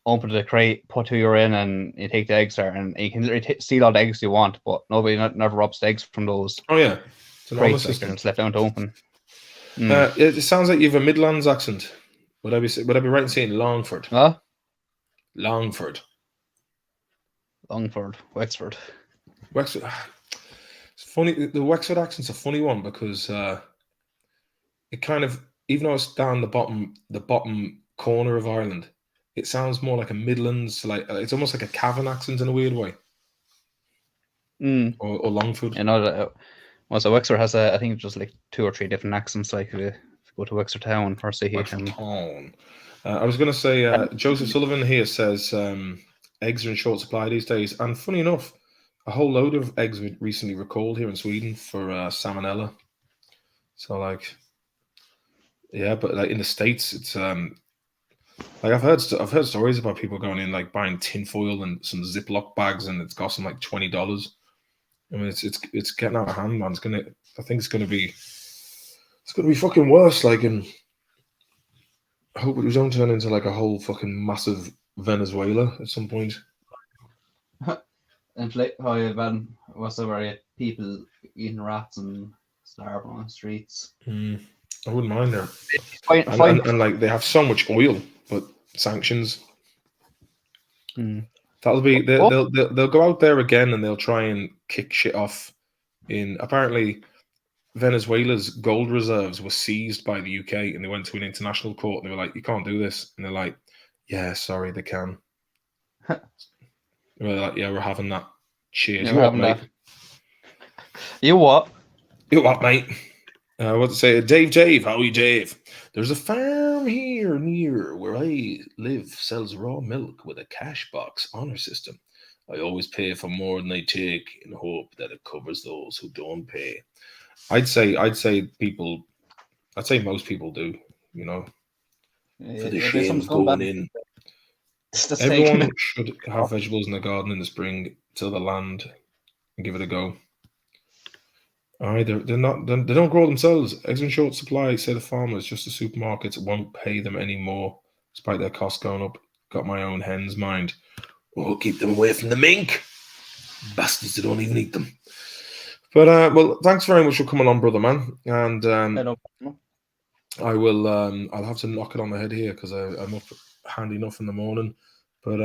open the crate, put €2 in, and you take the eggs there, and you can literally steal all the eggs you want, but nobody never robs the eggs from those. Oh yeah, it's an honest crates, like, system. and it's left down to open. It sounds like you have a Midlands accent. Would I be right in saying Longford? Huh? Longford. Longford, Wexford. Wexford. It's funny. The Wexford accent's a funny one because it kind of, even though it's down the bottom corner of Ireland, it sounds more like a Midlands, like it's almost like a Cavan accent in a weird way. Or Longford. You know, so Wexford has I think just like 2 or 3 different accents. Like if you go to Wexford town or city. Wexford town. I was going to say, Joseph Sullivan here says eggs are in short supply these days, and funny enough, a whole load of eggs were recently recalled here in Sweden for salmonella. So like, yeah, but like in the States, it's like I've heard stories about people going in like buying tinfoil and some Ziploc bags, and it's costing like $20. I mean, it's getting out of hand, man. I think it's gonna be fucking worse. Like, and I hope it don't turn into like a whole fucking massive Venezuela at some point. What's the word? People eating rats and starving on the streets. I wouldn't mind that. And like they have so much oil, but sanctions. That'll be they'll go out there again and they'll try and kick shit off. Apparently, Venezuela's gold reserves were seized by the UK, and they went to an international court and they were like, "You can't do this," and they're like, "Yeah, sorry, they can." We're like, "Yeah, we're having that." Cheers. Yeah, mate? You what? You what, mate? What to say? Dave, how are you, Dave? There's a farm here near where I live, sells raw milk with a cash box honor system. I always pay for more than they take in hope that it covers those who don't pay. I'd say most people do, you know. For the shame of going in. Everyone should have vegetables in the garden in the spring, till the land, and give it a go. They don't grow themselves. Eggs in short supply, say the farmers. Just the supermarkets won't pay them anymore, despite their costs going up. Got my own hens, mind. Oh, keep them away from the mink. Bastards, they don't even eat them. But well, thanks very much for coming on, brother man. And I will. I'll have to knock it on the head here because I'm up handy enough in the morning. But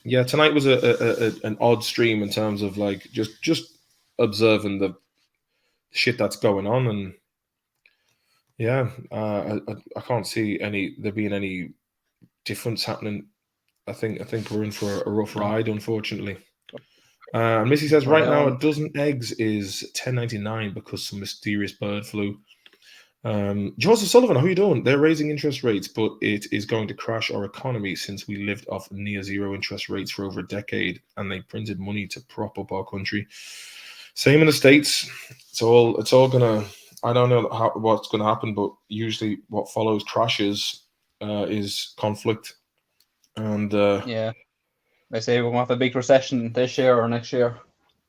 yeah, tonight was an odd stream in terms of like just observing the shit that's going on, and yeah, I can't see there being any difference happening. I think we're in for a rough ride, unfortunately. Missy says right now a dozen eggs is $10.99 because some mysterious bird flu. Joseph Sullivan, how are you doing? They're raising interest rates, but it is going to crash our economy since we lived off near zero interest rates for over a decade, and they printed money to prop up our country. Same in the States. It's all gonna. I don't know what's gonna happen, but usually what follows crashes is conflict. And yeah, they say we're gonna have a big recession this year or next year.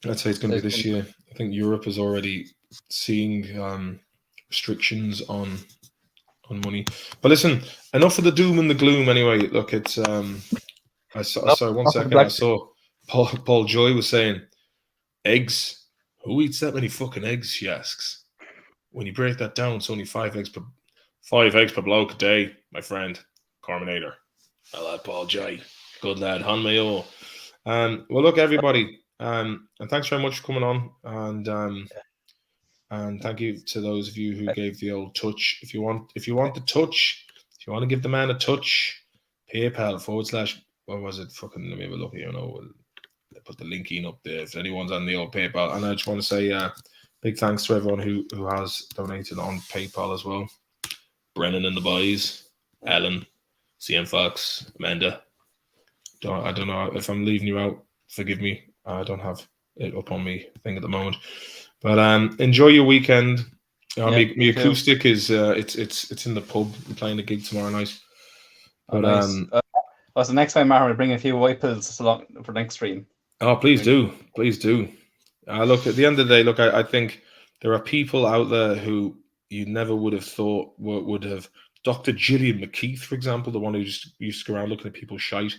I'd say it's gonna be this year. I think Europe is already seeing restrictions on money. But listen, enough of the doom and the gloom. Anyway, look, it's I saw 1 second. I saw Paul Joy was saying eggs. Who eats that many fucking eggs? She asks. When you break that down, it's only 5 eggs per bloke a day, my friend. Carminator. I like Paul Joy. Good lad. Han Mayo. Well, look, everybody. And thanks very much for coming on. And thank you to those of you who gave the old touch. If you want to touch, if you want to give the man a touch, PayPal / what was it? Fucking let me have a look here. We'll put the link in up there if anyone's on the old PayPal. And I just want to say big thanks to everyone who has donated on PayPal as well. Brennan and the boys, Alan, CM Fox, Amanda. I don't know if I'm leaving you out. Forgive me. I don't have it up on me thing at the moment. But enjoy your weekend. My acoustic is it's in the pub. I'm playing a gig tomorrow night. But nice. The next time, Mara, we'll bring a few white pills along for next stream. Oh, please do. Look, at the end of the day, look, I think there are people out there who you never would have thought would have. Dr. Gillian McKeith, for example, the one who just used to go around looking at people's shite.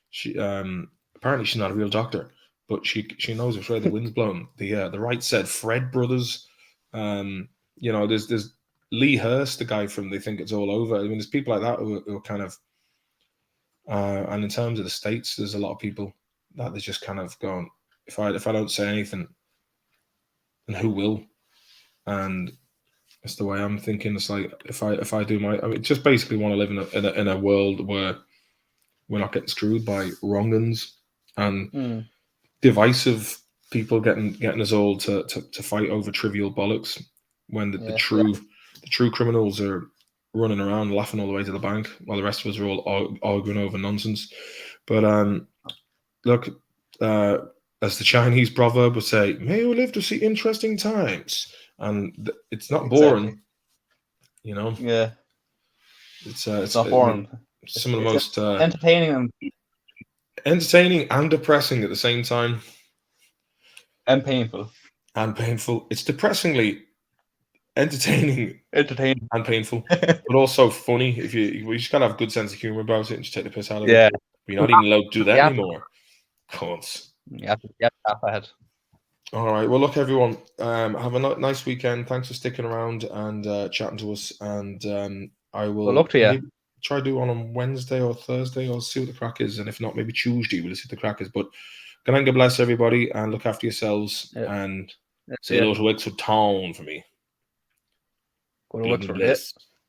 She apparently she's not a real doctor, but she knows which way the wind's blowing. The right said Fred brothers. There's Lee Hurst, the guy from They Think It's All Over. I mean, there's people like that who are kind of. And in terms of the States, there's a lot of people that they're just kind of going, if I don't say anything, then who will? And that's the way I'm thinking. It's like if I do my, I mean, just basically want to live in a world where we're not getting screwed by wrong-uns and divisive people getting us all to fight over trivial bollocks when the true criminals are running around laughing all the way to the bank while the rest of us are all arguing over nonsense. But look, as the Chinese proverb would say, may you live to see interesting times. And it's not boring, you know. Yeah, it's not boring. Some of the most entertaining and depressing at the same time, and painful. It's depressingly entertaining and painful, but also funny. If you just gotta have a good sense of humor about it and just take the piss out of it. We're not even allowed to do that anymore. Cunts. Yeah, laugh ahead. All right. Well, look, everyone. Have a nice weekend. Thanks for sticking around and chatting to us. And I will look to you. Try to do one on Wednesday or Thursday. I'll see what the crack is, and if not, maybe Tuesday. We'll see what the crack is. But God bless everybody, and look after yourselves. Yeah. And say hello to Wexford Town for me. Go to Wexford.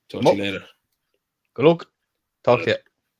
Talk to you later. Good luck. Talk to you.